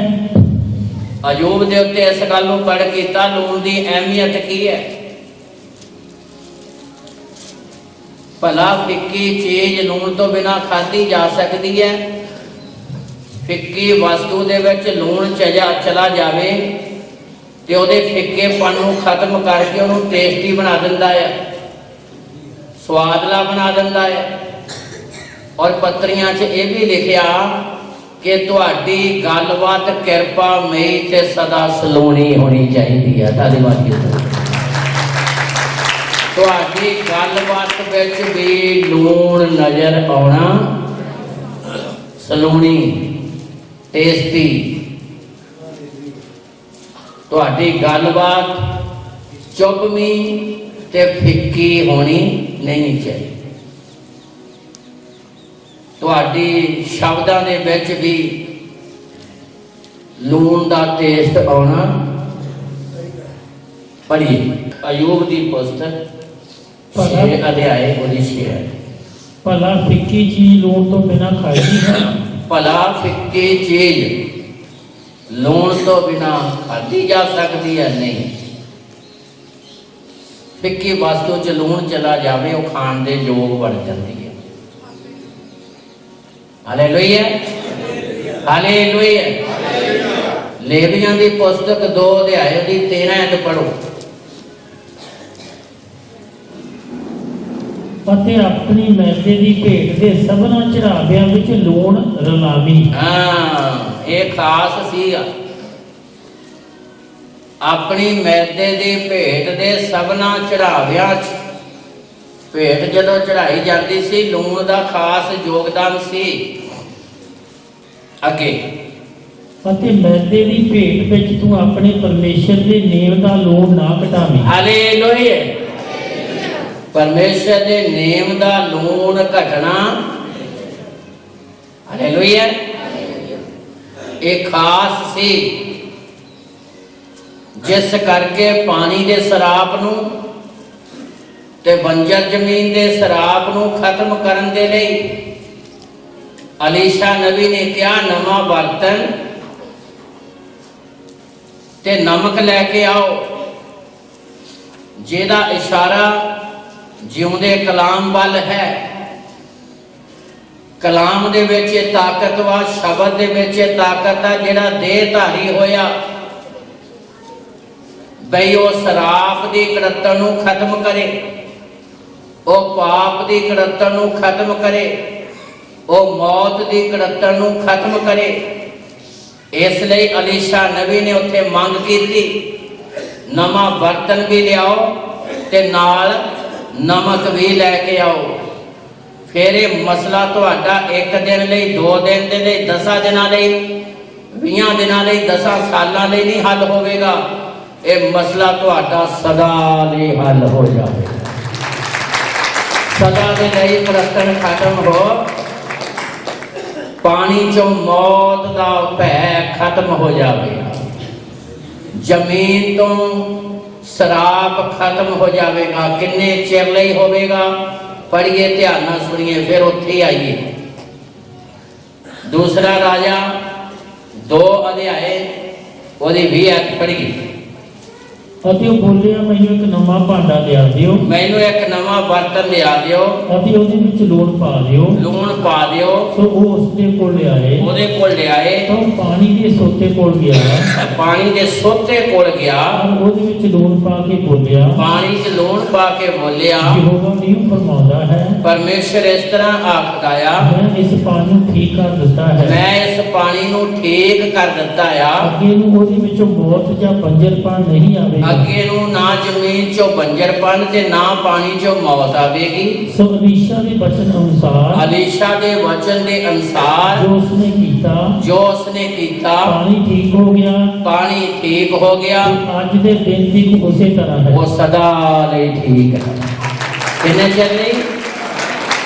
B: अयूब के उत्ते इस गल नूं पढ़ किया, लूण की अहमियत की है। भला फिक्की चीज लूण तो बिना खाधी जा सकती है। फिक्की वस्तु दे विच लूण चला जावे ते ओहदे फिक्केपन नूं खत्म करके उहनूं टेस्टी बना दिंदा है, स्वादला बना दिंदा है। और पत्रियां च यह भी लिखिया कि तुहाडी गलबात किरपामई ते सदा सलोनी होनी चाहिए। धन्यवाद। तुहाडी गलबात विच भी लूण नज़र आउणा, सलोनी टेस्टी। तुहाडी गलबात चुभवी ते फिक्की होनी नहीं चाहिए। तुहाडी शब्दां दे विच भी लूण दा टेस्ट आउणा। पढ़िए अयूब की पुस्तक 6 अध्याय 6 है।
C: भला फिक्की चीज लूण तो बिना खाईदी है।
B: भला फिक्की चीज लूण तो बिना खाधी जा सकती है नहीं। फिक्की वस्तु च लूण चला जाए वो खाण दे योग बन जाती है। Hallelujah, hallelujah. लेवियां की पुस्तक 2 अध्याय की 13 आयत पढ़ो।
C: ਅਤੇ ਆਪਣੀ ਮੈਦੇ ਦੀ ਭੇਟ ਦੇ ਸਭਨਾਂ ਚੜਾਵਿਆਂ ਵਿੱਚ ਲੂਣ ਰਲਾਵੀ।
B: हाँ, ये खास सीगा। अपनी मैदे की भेंट दे सबना चढ़ावियां च भेंट जदों चढ़ाई जाती सी, लूण दा खास योगदान सी। अगे
C: ਅਤੇ ਮੈਦੇ ਦੀ ਭੇਟ ਵਿੱਚ ਤੂੰ ਆਪਣੇ ਪਰਮੇਸ਼ਰ ਦੇ ਨੇਮ ਦਾ ਲੂਣ ਨਾ ਘਟਾਵੀਂ।
B: हालेलुया। परमेश्वर के नेम दा लूण घटना, हालेलुया, एक खास सी जिस करके पानी के सराप नूं ते बंजर जमीन के सराप नूं खत्म करन दे लई अलीशा नबी ने कहा नवा बर्तन ते नमक लैके आओ, जिहदा इशारा जिउंदे कलाम वल है। कलाम दे विच ताकत वा, शब्द दे विच ताकत आ, जिहड़ा देहधारी होया बई वो शराब दी कड़तन नूं खत्म करे, वो पाप दी कड़तन नूं खत्म करे, वो मौत दी कड़तन नूं खत्म करे। इसलिए अलीशा नबी ने उत्थे मंग कीती नवा बर्तन भी लियाओ ते नाल नमक भी लैके आओ। फिर ये मसला तुहाडा 1 दिन लई, 2 दिन दे लई, 10 दिनां लई, 20 दिनां लई, 10 सालां लई नहीं हल होवेगा। ये मसला तुहाडा सदा लई हल हो जाएगा। सदा दे लई प्रस्तन खत्म हो, पानी चों मौत दा भै खत्म हो जाएगा, जमीन तो शराब खत्म हो जाएगा। किन्ने चिर लई होवेगा? पढ़िए, ध्यान नाल सुनिए, फिर उत्थे ही आइए। दूसरा राजा 2 अध्याय 20 आयत पढ़िए।
C: ਅਤੇ ਉਹ ਬੋਲਿਆ ਮੈਨੂੰ ਇੱਕ ਨਵਾਂ ਭਾਂਡਾ ਲਿਆ ਦਿਓ,
B: मैनू एक नवा बर्तन लिया दिओ,
C: ਅਤੇ ਉਹਦੇ ਵਿੱਚ ਲੂਣ ਪਾ ਦਿਓ।
B: लूण पा दिओ।
C: ਸੋ ਉਹ ਉਸਦੇ ਕੋਲ ਲਿਆਏ।
B: ਉਹਦੇ ਕੋਲ ਲਿਆਏ,
C: ਤਾਂ ਉਹ ਪਾਣੀ ਦੇ ਸੋਤੇ ਕੋਲ ਗਿਆ,
B: पानी के सोते कोल गया,
C: ਔਰ ਉਹਦੇ ਵਿੱਚ ਲੂਣ ਪਾ ਕੇ ਬੋਲਿਆ
B: पानी च लूण पा के बोलिया
C: ਯਹੋਵਾ ਨੇ ਫਰਮਾਉਂਦਾ ਹੈ
B: परमेश्वर इस तरह आखदा आ,
C: ਮੈਂ ਇਸ ਪਾਣੀ ਨੂੰ ਠੀਕ ਕਰ ਦਿੱਤਾ ਹੈ।
B: मैं इस पानी नू ठीक कर दिता आ।
C: ਅੱਗੇ ਨੂੰ ਉਹਦੇ ਵਿੱਚੋਂ ਮੌਤ ਜਾਂ ਬੰਜਰਪਣ ਨਹੀਂ ਆਵੇਗਾ।
B: ਅੱਗੇ ਨੂੰ ਨਾ ਜ਼ਮੀਨ ਚੋਂ ਬੰਜਰਪਨ ਤੇ ਨਾ ਪਾਣੀ ਚੋਂ ਮੌਤ ਆਵੇਗੀ।
C: ਸੋ ਅਲੀਸ਼ਾ ਦੇ ਬਚਨ ਅਨੁਸਾਰ
B: ਅਲੀਸ਼ਾ ਦੇ ਵਚਨ ਦੇ ਅਨੁਸਾਰ
C: ਜੋ ਉਸਨੇ ਕੀਤਾ
B: ਜੋ ਉਸਨੇ ਕੀਤਾ
C: ਪਾਣੀ ਠੀਕ ਹੋ ਗਿਆ।
B: ਪਾਣੀ ਠੀਕ ਹੋ ਗਿਆ।
C: ਤੇ ਅੱਜ ਦੇ ਦਿਨ ਤੱਕ ਉਸੇ ਤਰ੍ਹਾਂ ਹੈ।
B: ਉਹ ਸਦਾ ਲਈ ਠੀਕ ਹੈ। ਕਿੰਨੇ ਚੱਲੇ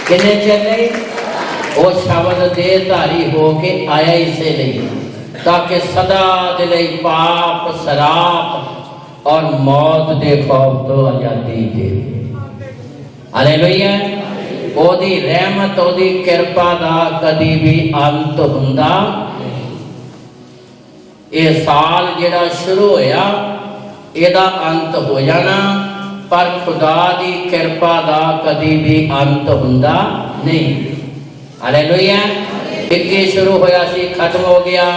B: ਕਿੰਨੇ ਚੱਲੇ ਉਹ ਸ਼ਬਦ ਦੇ ਧਾਰੀ ਹੋ ਕੇ ਆਇਆ ਇਸੇ ਲਈ ताकि सदा दे लई पाप शराब और मौत दे खौफ तो आजादी दे। हालेलुया। ओदी रहमत ओदी कृपा दा कदी भी अंत हुंदा। ये साल जेड़ा शुरू होया एदा अंत हो जाना, पर खुदा दी कृपा दा कदी भी अंत हुंदा नहीं। हालेलुया। इक्की शुरू होया सी खत्म हो गया,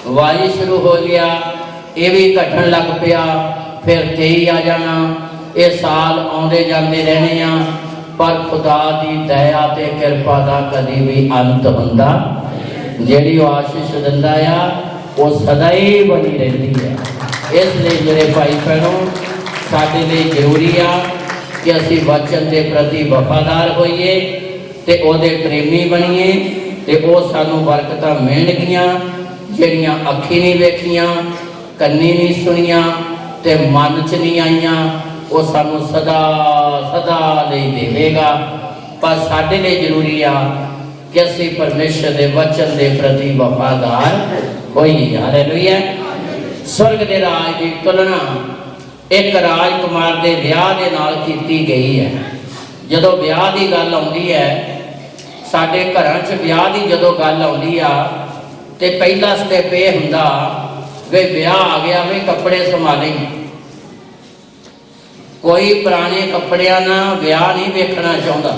B: वाई शुरू हो गया, ये भी घटन लग पिया, फिर 23 आ जाना। ये साल आते जाते रहने आ, पर खुदा की दया ते कृपा का कभी भी अंत हुंदा जेड़ी आशीष दिंदा आ वो सदा ही बनी रहती है। इसलिए मेरे भाई भैनों साडे लिए जरूरी आ कि असी वचन के प्रति वफादार होइए ते ओदे प्रेमी बनीए ते वो सानू बरकतां मिलणगियां ਜਿਹੜੀਆਂ ਅੱਖੀ नहीं वेखियां, ਕੰਨੀ नहीं सुनिया ते मन च नहीं आईयां, वो सानू सदा सदा नहीं देवेगा। पर साडे लिए जरूरी आ कि असीं परमेश्वर दे वचन दे प्रति वफादार होइए। हालेलुया। स्वर्ग दे राज दी तुलना एक राजकुमार दे विआह दे नाल कीती गई है। जदों विआह दी गल आउंदी है, साडे घरां च विआह दी जदों गल आउंदी आ ते पहला स्टेप ये हुंदा वे ब्याह आ गया वे कपड़े संभाले। कोई पुराने कपड़ियां ना ब्याह नहीं वेखना चाहता।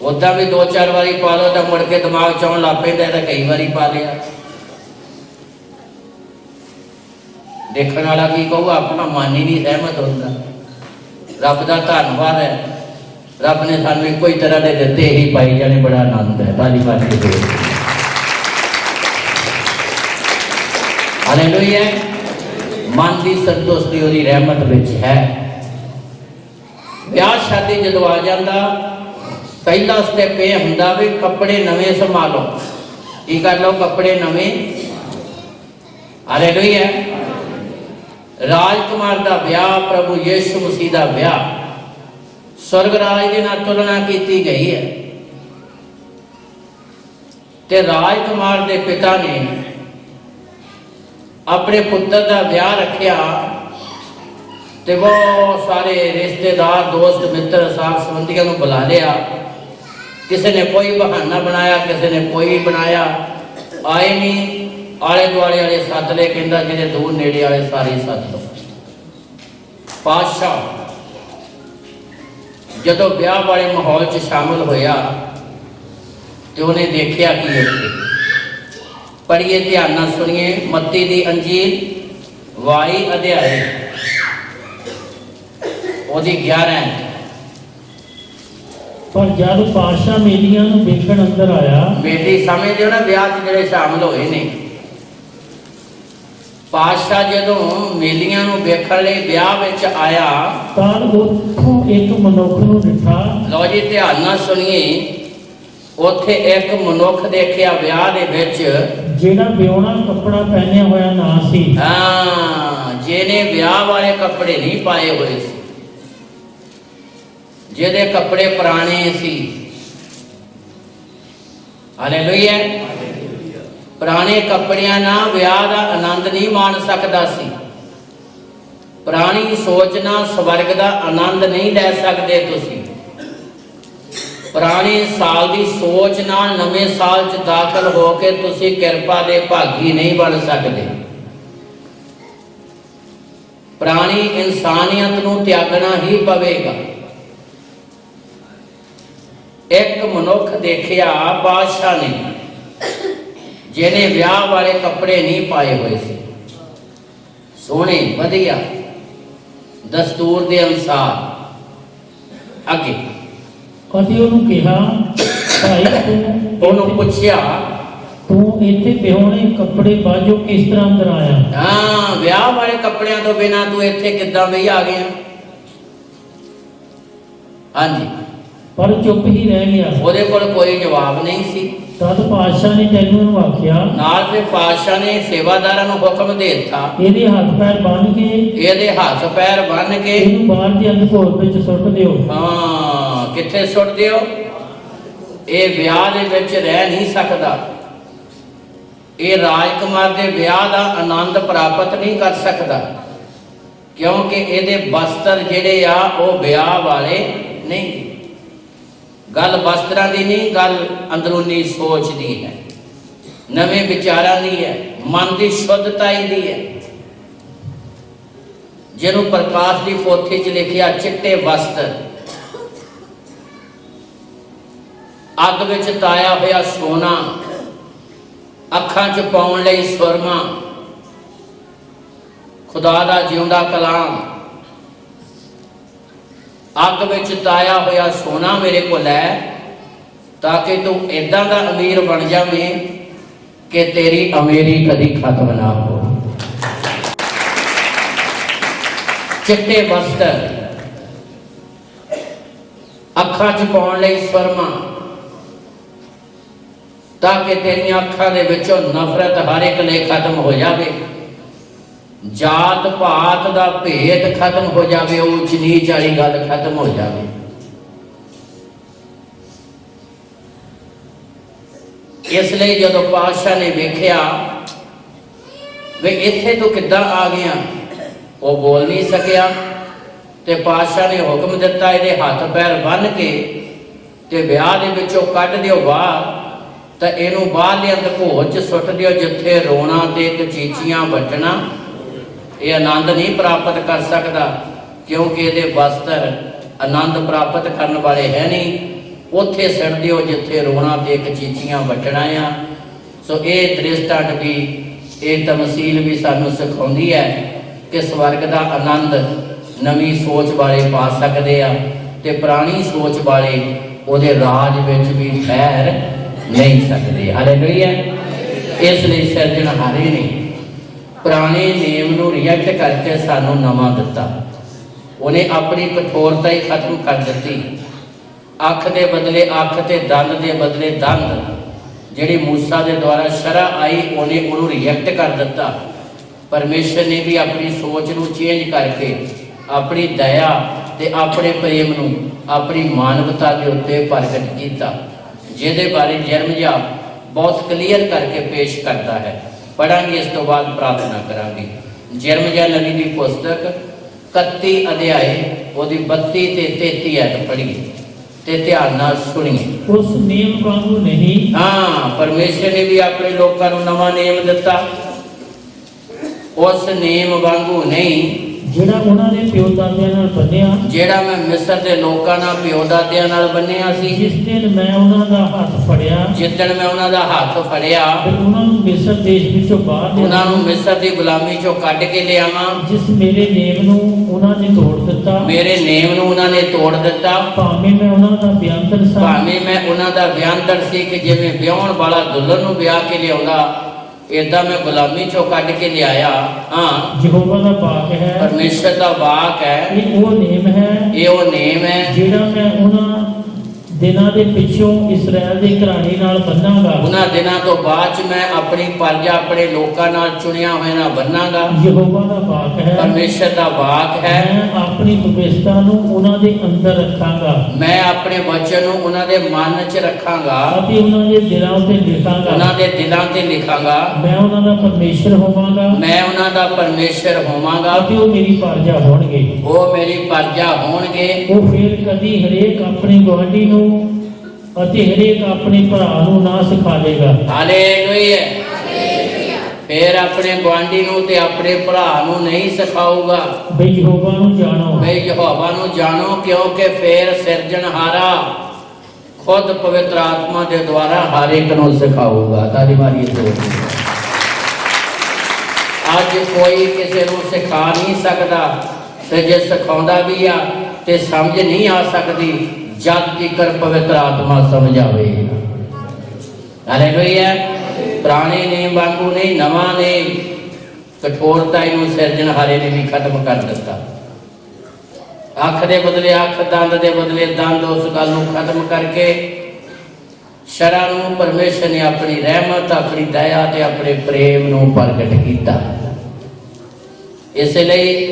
B: उदा भी 2-4 बारी पा लो तो मुड़ के दिमाग चाउन लग पैंदा है, कई बारी पा लिया। देखने वाला की कहूगा अपना मन ही नहीं सहमत होता। रब का धन्यवाद है, रब ने सानू एको ही तरह के दिते ही पाई जाने, बड़ा आनंद है। ताली मार के दे। हालेलुया। मन की संतुष्टि उसकी रहमत विच है। ब्याह शादी जदों आ जाता पहला स्टेप यह हुंदा भी कपड़े नवे संभालो। की कर लो? कपड़े नवे। हालेलुया। राजकुमार का ब्याह, प्रभु यीशु मसीह का ब्याह स्वर्ग राज के नाल तुलना की गई है। ते राजकुमार के पिता ने अपने पुत्र का ब्याह रखिया ते बहुत सारे रिश्तेदार, दोस्त, मित्र, साथ संबंधियों को बुला लिया। किसी ने कोई बहाना बनाया, किसी ने कोई बनाया, आए नहीं। आले दुआले वाले सद ले, कहंदा जिहड़े दूर नेड़े वाले सारे सद लो। पातशाह जदों ब्याह वाले माहौल च शामिल होया तो उन्हें देखिया कि उत्थे पढ़िए, ध्यान नाल सुनिए मत्ती दी अंजील 22 अध्याय ओदी 11।
C: पर जब पातशाह मेलियां नूं वेखण अंदर आया,
B: बेटी समझदे हो ना ब्याह च जिहड़े शामिल होए ने। पातशाह जदों मेलियां नूं वेखण लई ब्याह विच आया
C: तां उत्थों एक मनुख नूं दिठा।
B: लो जी ध्यान नाल सुनिए, उत्थे एक मनुख देखिया ब्याह दे विच
C: जेड़ा बियोना कपड़ा पहनिया होया ना सी।
B: हाँ, जिहने ब्याह वाले कपड़े नहीं पाए हुए सी, जिहदे कपड़े पुराने सी। हालेलुया। पुराने कपड़ियां ना ब्याह का आनंद नहीं मान सकता सी। पुरानी सोचना स्वर्ग का आनंद नहीं ले सकते तुसी। पुराने साल की सोच नाल नवे साल च दाखिल होके तुसी किरपा दे भागी नहीं बन सकते। पुरानी इंसानियत नूं त्यागना ही पवेगा। एक मनुख देखिया बादशाह ने जिन्हें ब्याह वाले कपड़े नहीं पाए हुए थे, सोने वधिया दस्तूर के अनुसार। अगे
C: कभी उन्होंने कहा भाई तू
B: उन्होंने पूछया
C: ਤੂੰ ਇੱਥੇ ਵਿਹੋਣੇ ਕੱਪੜੇ ਬਾਝੋਂ ਕਿਸ ਤਰ੍ਹਾਂ ਅੰਦਰ ਆਇਆ?
B: ਹਾਂ, ਵਿਆਹ ਵਾਲੇ ਕੱਪੜਿਆਂ ਤੋਂ ਬਿਨਾਂ ਤੂੰ ਇੱਥੇ ਕਿੱਦਾਂ ਬਈ ਆ ਗਿਆ? ਹਾਂਜੀ,
C: ਪਰ ਚੁੱਪ ਹੀ ਰਹਿ ਗਿਆ।
B: ਉਹਦੇ ਕੋਲ ਕੋਈ ਜਵਾਬ ਨਹੀਂ ਸੀ।
C: ਤਦ ਪਾਤਸ਼ਾਹ ਨੇ ਤੈਨੂੰ ਇਹਨੂੰ ਆਖਿਆ,
B: ਨਾਲ ਫਿਰ ਪਾਤਸ਼ਾਹ ਨੇ ਸੇਵਾਦਾਰਾਂ ਨੂੰ ਹੁਕਮ ਦੇ ਦਿੱਤਾ,
C: ਇਹਦੇ ਹੱਥ ਪੈਰ ਬੰਨ੍ਹ ਕੇ
B: ਇਹਦੇ ਹੱਥ ਪੈਰ ਬੰਨ੍ਹ ਕੇ
C: ਇਹਨੂੰ ਬਾਹਰ ਦੇ ਅੰਧਕੋਰ ਵਿੱਚ ਸੁੱਟ ਦਿਓ।
B: ਹਾਂ, ਕਿੱਥੇ ਸੁੱਟ ਦਿਓ? ਇਹ ਵਿਆਹ ਦੇ ਵਿੱਚ ਰਹਿ ਨਹੀਂ ਸਕਦਾ। ਇਹ ਰਾਜਕੁਮਾਰ ਦੇ ਵਿਆਹ ਦਾ ਆਨੰਦ ਪ੍ਰਾਪਤ ਨਹੀਂ ਕਰ ਸਕਦਾ, ਕਿਉਂਕਿ ਇਹਦੇ ਵਸਤਰ ਜਿਹੜੇ ਆ ਉਹ ਵਿਆਹ ਵਾਲੇ ਨਹੀਂ। ਗੱਲ ਵਸਤਰਾਂ ਦੀ ਨਹੀਂ, ਗੱਲ ਅੰਦਰੂਨੀ ਸੋਚ ਦੀ ਹੈ, ਨਵੇਂ ਵਿਚਾਰਾਂ ਦੀ ਹੈ, ਮਨ ਦੀ ਸ਼ੁੱਧਤਾ ਦੀ ਹੈ। ਜਿਹਨੂੰ ਪ੍ਰਕਾਸ਼ ਦੀ ਪੋਥੀ 'ਚ ਲਿਖਿਆ ਚਿੱਟੇ ਵਸਤਰ, ਅੱਗ ਵਿੱਚ ਤਾਇਆ ਹੋਇਆ ਸੋਨਾ, ਅੱਖਾਂ 'ਚ ਪਾਉਣ ਲਈ ਸੁਰਮਾ, ਖੁਦਾ ਦਾ ਜਿਉਂਦਾ ਕਲਾਮ, ਅੱਗ ਵਿੱਚ ਤਾਇਆ ਹੋਇਆ ਸੋਨਾ ਮੇਰੇ ਕੋਲ ਹੈ, ਤਾਂ ਕਿ ਤੂੰ ਏਦਾਂ ਦਾ ਅਮੀਰ ਬਣ ਜਾਵੇਂ ਕਿ ਤੇਰੀ ਅਮੀਰੀ ਕਦੀ ਖਤਮ ਨਾ ਹੋ। ਚਿੱਟੇ ਵਸਤਰ, ਅੱਖਾਂ 'ਚ ਪਾਉਣ ਲਈ ਸੁਰਮਾ, ਤਾਂ ਕਿ ਤੇਰੀਆਂ ਅੱਖਾਂ ਦੇ ਵਿੱਚੋਂ ਨਫ਼ਰਤ ਹਰ ਇੱਕ ਲਈ ਖਤਮ ਹੋ ਜਾਵੇ, ਜਾਤ ਪਾਤ ਦਾ ਭੇਦ ਖਤਮ ਹੋ ਜਾਵੇ, ਉੱਚ ਨੀਚ ਵਾਲੀ ਗੱਲ ਖਤਮ ਹੋ ਜਾਵੇ। ਇਸ ਲਈ ਜਦੋਂ ਪਾਤਸ਼ਾਹ ਨੇ ਵੇਖਿਆ ਵੀ ਇੱਥੇ ਤੂੰ ਕਿੱਦਾਂ ਆ ਗਿਆ, ਉਹ ਬੋਲ ਨਹੀਂ ਸਕਿਆ, ਤੇ ਪਾਤਸ਼ਾਹ ਨੇ ਹੁਕਮ ਦਿੱਤਾ ਇਹਦੇ ਹੱਥ ਪੈਰ ਬੰਨ੍ਹ ਕੇ ਤੇ ਵਿਆਹ ਦੇ ਵਿੱਚੋਂ ਕੱਢ ਦਿਓ ਬਾਹਰ, ਤਾਂ ਇਹਨੂੰ ਬਾਹਰਲੇ ਅੰਧਕੋਰ 'ਚ ਸੁੱਟ ਦਿਓ, ਜਿੱਥੇ ਰੋਣਾ ਤੇ ਕਚੀਚੀਆਂ ਵੱਟਣਾ ਇਹ ਆਨੰਦ ਨਹੀਂ ਪ੍ਰਾਪਤ ਕਰ ਸਕਦਾ, ਕਿਉਂਕਿ ਇਹਦੇ ਵਸਤਰ ਆਨੰਦ ਪ੍ਰਾਪਤ ਕਰਨ ਵਾਲੇ ਹੈ ਨਹੀਂ। ਉੱਥੇ ਸਿੱਟ ਦਿਓ ਜਿੱਥੇ ਰੋਣਾ ਤੇ ਕਚੀਚੀਆਂ ਵੱਟਣਾ ਆ। ਸੋ ਇਹ ਦ੍ਰਿਸ਼ਟਾਂਤ ਵੀ, ਇਹ ਤਮਸੀਲ ਵੀ ਸਾਨੂੰ ਸਿਖਾਉਂਦੀ ਹੈ ਕਿ ਸਵਰਗ ਦਾ ਆਨੰਦ ਨਵੀਂ ਸੋਚ ਵਾਲੇ ਪਾ ਸਕਦੇ ਆ, ਤੇ ਪੁਰਾਣੀ ਸੋਚ ਵਾਲੇ ਉਹਦੇ ਰਾਜ ਵਿੱਚ ਵੀ ਠਹਿਰ ਨਹੀਂ ਸਕਦੇ। ਹਾਲੇਲੂਇਆ। ਇਸ ਲਈ ਸਿਰਜਣਹਾਰੇ ਨੇ ਪੁਰਾਣੇ ਨੇਮ ਨੂੰ ਰਿਜੈਕਟ ਕਰਕੇ ਸਾਨੂੰ ਨਵਾਂ ਦਿੱਤਾ। ਉਹਨੇ ਆਪਣੀ ਕਠੋਰਤਾ ਹੀ ਖਤਮ ਕਰ ਦਿੱਤੀ। ਅੱਖ ਦੇ ਬਦਲੇ ਅੱਖ ਤੇ ਦੰਦ ਦੇ ਬਦਲੇ ਦੰਦ, ਜਿਹੜੀ ਮੂਸਾ ਦੇ ਦੁਆਰਾ ਸ਼ਰਅ ਆਈ ਉਹਨੇ ਉਹਨੂੰ ਰਿਜੈਕਟ ਕਰ ਦਿੱਤਾ। ਪਰਮੇਸ਼ਰ ਨੇ ਵੀ ਆਪਣੀ ਸੋਚ ਨੂੰ ਚੇਂਜ ਕਰਕੇ ਆਪਣੀ ਦਇਆ ਤੇ ਆਪਣੇ ਪ੍ਰੇਮ ਨੂੰ ਆਪਣੀ ਮਾਨਵਤਾ ਦੇ ਉੱਤੇ ਪ੍ਰਗਟ ਕੀਤਾ, ਜਿਹਦੇ ਬਾਰੇ ਜਰਮਿਆ ਬਹੁਤ ਕਲੀਅਰ ਕਰਕੇ ਪੇਸ਼ ਕਰਦਾ ਹੈ। ਪੜਾਂਗੇ, ਇਸ ਤੋਂ ਬਾਅਦ ਪ੍ਰਾਰਥਨਾ ਕਰਾਂਗੇ। ਜਰਮਿਆ ਨਬੀ ਦੀ ਪੁਸਤਕ 31 ਅਧਿਆਏ ਉਹਦੀ 32 ਤੇ 33 ਐਤ ਪੜ੍ਹੀਏ ਤੇ ਧਿਆਨ ਨਾਲ ਸੁਣੀਏ।
C: ਉਸ ਨੇਮ ਵਾਂਗੂ ਨਹੀਂ।
B: ਹਾਂ, ਪਰਮੇਸ਼ਰ ਨੇ ਵੀ ਆਪਣੇ ਲੋਕਾਂ ਨੂੰ ਨਵਾਂ ਨੇਮ ਦਿੱਤਾ। ਉਸ ਨੇਮ ਵਾਂਗੂ ਨਹੀਂ
C: ਜਿਹੜਾ ਉਹਨਾਂ ਦੇ ਪਿਓ ਦਾਦਿਆਂ ਨਾਲ ਬੰਨਿਆ,
B: ਜਿਹੜਾ ਮੈਂ ਮਿਸਰ ਦੇ ਲੋਕਾਂ ਨਾਲ ਪਿਓ ਦਾਦਿਆਂ ਨਾਲ ਬੰਨਿਆ ਸੀ।
C: ਜਿਸ ਦਿਨ ਮੈਂ ਉਹਨਾਂ ਦਾ ਹੱਥ ਫੜਿਆ,
B: ਜਿੱਦਣ ਮੈਂ ਉਹਨਾਂ ਦਾ ਹੱਥ ਫੜਿਆ
C: ਤੇ ਉਹਨਾਂ ਨੂੰ ਮਿਸਰ ਦੇਸ਼ ਵਿੱਚੋਂ ਬਾਹਰ ਲਿਆ,
B: ਉਹਨਾਂ ਨੂੰ ਮਿਸਰ ਦੀ ਗੁਲਾਮੀ ਚੋਂ ਕੱਢ ਕੇ ਲਿਆਵਾਂ।
C: ਜਿਸ ਮੇਰੇ ਨੇਮ ਨੂੰ ਉਹਨਾਂ ਨੇ ਤੋੜ ਦਿੱਤਾ,
B: ਮੇਰੇ ਨੇਮ ਨੂੰ ਉਹਨਾਂ ਨੇ ਤੋੜ ਦਿੱਤਾ।
C: ਭਾਵੇਂ ਮੈਂ ਉਹਨਾਂ ਦਾ ਵਿਅੰਤਰ ਸਾਂ,
B: ਭਾਵੇਂ ਮੈਂ ਉਹਨਾਂ ਦਾ ਵਿਅੰਤਰ ਸੀ ਕਿ ਜਿਵੇਂ ਵਿਆਹਣ ਵਾਲਾ ਦੁਲਹਨ ਨੂੰ ਵਿਆਹ ਕੇ ਲਿਆਉਂਦਾ, ਏਦਾਂ ਮੈਂ ਗੁਲਾਮੀ ਚੋਂ ਕੱਢ ਕੇ ਲਿਆਇਆ। ਹਾਂ,
C: ਯਹੋਵਾ ਦਾ ਵਾਕ ਹੈ,
B: ਪਰਮੇਸ਼ਰ ਦਾ ਵਾਕ ਹੈ,
C: ਇਹ ਉਹ ਨੇਮ ਹੈ,
B: ਇਹ ਉਹ ਨੇਮ ਹੈ
C: ਜਿਹੜਾ ਮੈਂ ਉਹਨਾਂ ਦਿਨਾਂ ਦੇ ਪਿੱਛੋਂ ਇਸਰਾਇਲ ਦੇ ਘਰਾਣੇ ਨਾਲ ਬੰਨਾਂਗਾ।
B: ਉਹਨਾਂ ਦਿਨਾਂ ਤੋਂ ਬਾਅਦ ਚ ਮੈਂ ਆਪਣੀ ਪਰਜਾ, ਆਪਣੇ ਲੋਕਾਂ ਨਾਲ ਚੁਣਿਆ ਹੋਇਆ ਨਾਲ ਬੰਨਾਂਗਾ।
C: ਯਹੋਵਾ ਦਾ ਵਾਕ ਹੈ,
B: ਪਰਮੇਸ਼ਰ ਦਾ ਵਾਕ ਹੈ,
C: ਮੈਂ ਆਪਣੀ ਵਿਵਸਥਾ ਨੂੰ ਉਹਨਾਂ ਦੇ ਅੰਦਰ ਰੱਖਾਂਗਾ,
B: ਮੈਂ ਆਪਣੇ ਵਚਨ ਨੂੰ ਉਹਨਾਂ ਦੇ ਮਨ 'ਚ ਰੱਖਾਂਗਾ,
C: ਅਤੇ ਉਹਨਾਂ ਦੇ ਦਿਲਾਂ ਉੱਤੇ ਲਿਖਾਂਗਾ।
B: ਉਹਨਾਂ ਦੇ ਦਿਲਾਂ ਤੇ ਲਿਖਾਂਗਾ।
C: ਮੈਂ ਉਹਨਾਂ ਦਾ ਪਰਮੇਸ਼ਰ ਹੋਵਾਂਗਾ,
B: ਮੈਂ ਉਹਨਾਂ ਦਾ ਪਰਮੇਸ਼ਰ ਹੋਵਾਂਗਾ,
C: ਅਤੇ ਉਹ ਮੇਰੀ ਪਰਜਾ ਹੋਣਗੇ।
B: ਉਹ ਮੇਰੀ ਪਰਜਾ ਹੋਣਗੇ।
C: ਉਹ ਫਿਰ ਕਦੀ ਹਰੇਕ ਆਪਣੇ ਗੁਆਂਢੀ ਨੂੰ ਅਤੇ ਹਰੇਕ ਆਪਣੇ ਭਰਾ ਨੂੰ ਨਾ ਸਿਖਾਵੇਗਾ।
B: ਹਾਲੇਲੂਇਆ। ਫਿਰ ਆਪਣੇ ਗੁਆਂਢੀ ਨੂੰ ਤੇ ਆਪਣੇ ਭਰਾ ਨੂੰ ਨਹੀਂ ਸਿਖਾਊਗਾ।
C: ਬਈ ਯਹੋਵਾ ਨੂੰ ਜਾਣੋ,
B: ਬਈ ਯਹੋਵਾ ਨੂੰ ਜਾਣੋ, ਕਿਉਂਕਿ ਫਿਰ ਸਿਰਜਣਹਾਰਾ ਖੁਦ ਪਵਿੱਤਰ ਆਤਮਾ ਦੇ ਦੁਆਰਾ ਹਰ ਇੱਕ ਨੂੰ ਸਿਖਾਊਗਾ। ਤਾਲੀ ਮਾਰੀ ਜ਼ੋਰ। ਅੱਜ ਕੋਈ ਕਿਸੇ ਨੂੰ ਸਿਖਾ ਨਹੀਂ ਸਕਦਾ, ਤੇ ਜੇ ਸਿਖਾਉਂਦਾ ਵੀ ਆ ਤੇ ਸਮਝ ਨਹੀਂ ਆ ਸਕਦੀ ਜਦ ਤੀਕਰ ਪਵਿੱਤਰ ਆਤਮਾ ਸਮਝਾਵੇ। ਹਾਲੇਲੂਇਆ। ਪੁਰਾਣੇ ਨੇਮ ਵਾਂਗੂ ਨਹੀਂ, ਨਵਾਂ ਨੇਮ ਕਠੋਰਤਾ ਇਹਨੂੰ ਸਿਰਜਣਹਾਰੇ ਨੇ ਵੀ ਖਤਮ ਕਰ ਦਿੱਤਾ। ਅੱਖ ਦੇ ਬਦਲੇ ਅੱਖ, ਦੰਦ ਦੇ ਬਦਲੇ ਦੰਦ, ਉਸ ਗੱਲ ਨੂੰ ਖਤਮ ਕਰਕੇ ਸ਼ਰਾਂ ਨੂੰ ਪਰਮੇਸ਼ਰ ਨੇ ਆਪਣੀ ਰਹਿਮਤ, ਆਪਣੀ ਦਇਆ ਤੇ ਆਪਣੇ ਪ੍ਰੇਮ ਨੂੰ ਪ੍ਰਗਟ ਕੀਤਾ। ਇਸੇ ਲਈ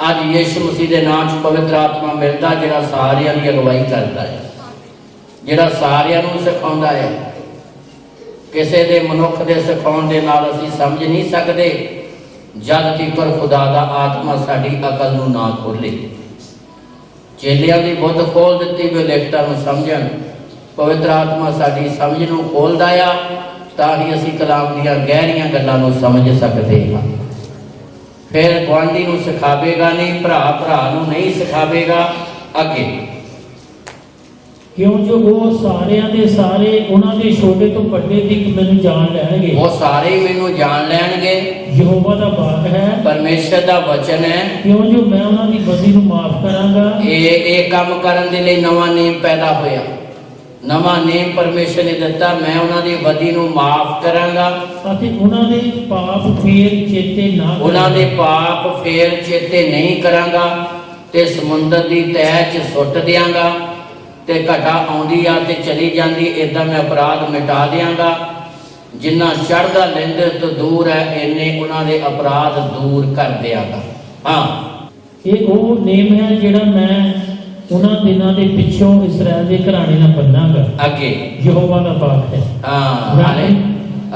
B: ਅੱਜ ਯਿਸੂ ਮਸੀਹ ਦੇ ਨਾਮ 'ਚ ਪਵਿੱਤਰ ਆਤਮਾ ਮਿਲਦਾ, ਜਿਹੜਾ ਸਾਰਿਆਂ ਦੀ ਅਗਵਾਈ ਕਰਦਾ ਹੈ, ਜਿਹੜਾ ਸਾਰਿਆਂ ਨੂੰ ਸਿਖਾਉਂਦਾ ਹੈ। ਕਿਸੇ ਦੇ ਮਨੁੱਖ ਦੇ ਸਿਖਾਉਣ ਦੇ ਨਾਲ ਅਸੀਂ ਸਮਝ ਨਹੀਂ ਸਕਦੇ ਜਦ ਤੀਕਰ ਖੁਦਾ ਦਾ ਆਤਮਾ ਸਾਡੀ ਅਕਲ ਨੂੰ ਨਾ ਖੋਲੇ। ਚੇਲਿਆਂ ਦੀ ਬੁੱਧ ਖੋਲ ਦਿੱਤੀ ਵੀ ਲਿਖਤਾਂ ਨੂੰ ਸਮਝਣ। ਪਵਿੱਤਰ ਆਤਮਾ ਸਾਡੀ ਸਮਝ ਨੂੰ ਖੋਲਦਾ ਆ, ਤਾਂ ਹੀ ਅਸੀਂ ਕਲਾਮ ਦੀਆਂ ਗਹਿਰੀਆਂ ਗੱਲਾਂ ਨੂੰ ਸਮਝ ਸਕਦੇ ਹਾਂ। ਫਿਰ ਗੁਆਂਢੀ ਨੂੰ ਸਿਖਾਵੇਗਾ ਨਹੀਂ, ਭਰਾ ਨੂੰ ਨਹੀਂ ਸਿਖਾਵੇਗਾ। ਅੱਗੇ
C: ਕਿਉਂ ਜੋ ਉਹ ਸਾਰਿਆਂ ਦੇ ਸਾਰੇ ਉਹਨਾਂ ਦੇ ਛੋਟੇ ਤੋਂ ਵੱਡੇ ਤੱਕ ਮੈਨੂੰ ਜਾਣ ਲੈਣਗੇ।
B: ਉਹ ਸਾਰੇ ਹੀ ਮੈਨੂੰ ਜਾਣ ਲੈਣਗੇ।
C: ਯਹੋਵਾ ਦਾ ਵਾਕ ਹੈ,
B: ਪਰਮੇਸ਼ਰ ਦਾ ਵਚਨ ਹੈ।
C: ਕਿਉਂ ਜੋ ਮੈਂ ਉਹਨਾਂ ਦੀ ਬਦੀ ਨੂੰ ਮਾਫ ਕਰਾਂਗਾ।
B: ਇਹ ਕੰਮ ਕਰਨ ਦੇ ਲਈ ਨਵਾਂ ਨਿਯਮ ਪੈਦਾ ਹੋਇਆ, ਨਵਾਂ ਨਿਯਮ ਪਰਮੇਸ਼ਰ ਨੇ ਦਿੱਤਾ। ਮੈਂ ਉਹਨਾਂ ਦੀ ਬਦੀ ਨੂੰ ਮਾਫ ਕਰਾਂਗਾ
C: ਅਤੇ ਉਹਨਾਂ ਦੇ ਪਾਪ ਫੇਰ ਚੇਤੇ ਨਾ ਕਰਾਂਗਾ।
B: ਉਹਨਾਂ ਦੇ ਪਾਪ ਫੇਰ ਚੇਤੇ ਨਹੀਂ ਕਰਾਂਗਾ ਤੇ ਸਮੁੰਦਰ ਦੀ ਤਹਿ 'ਚ ਸੁੱਟ ਦਿਆਂਗਾ। ਤੇ ਘਟਾ ਆਉਂਦੀ ਆ ਤੇ ਚਲੀ ਜਾਂਦੀ, ਇਦਾਂ ਮੈਂ ਅਪਰਾਧ ਮਿਟਾ ਦਿਆਂਗਾ। ਜਿੰਨਾ ਚੜ੍ਹਦਾ ਲੈਂਦੇ ਤੋਂ ਦੂਰ ਹੈ, ਇੰਨੇ ਉਹਨਾਂ ਦੇ ਅਪਰਾਧ ਦੂਰ ਕਰ ਦਿਆਂਗਾ। ਹਾਂ, ਇਹ
C: ਉਹ ਨੇਮ ਹੈ ਜਿਹੜਾ ਮੈਂ ਉਹਨਾਂ ਦਿਨਾਂ ਦੇ ਪਿੱਛੋਂ ਇਸਰਾਇਲ ਦੇ ਘਰਾਣੇ ਨਾਲ ਬੰਨਾਂਗਾ।
B: ਅੱਗੇ
C: ਯਹੋਵਾ ਦਾ ਵਾਕ ਹੈ।
B: ਹਾਂ, ਹਾਲੇ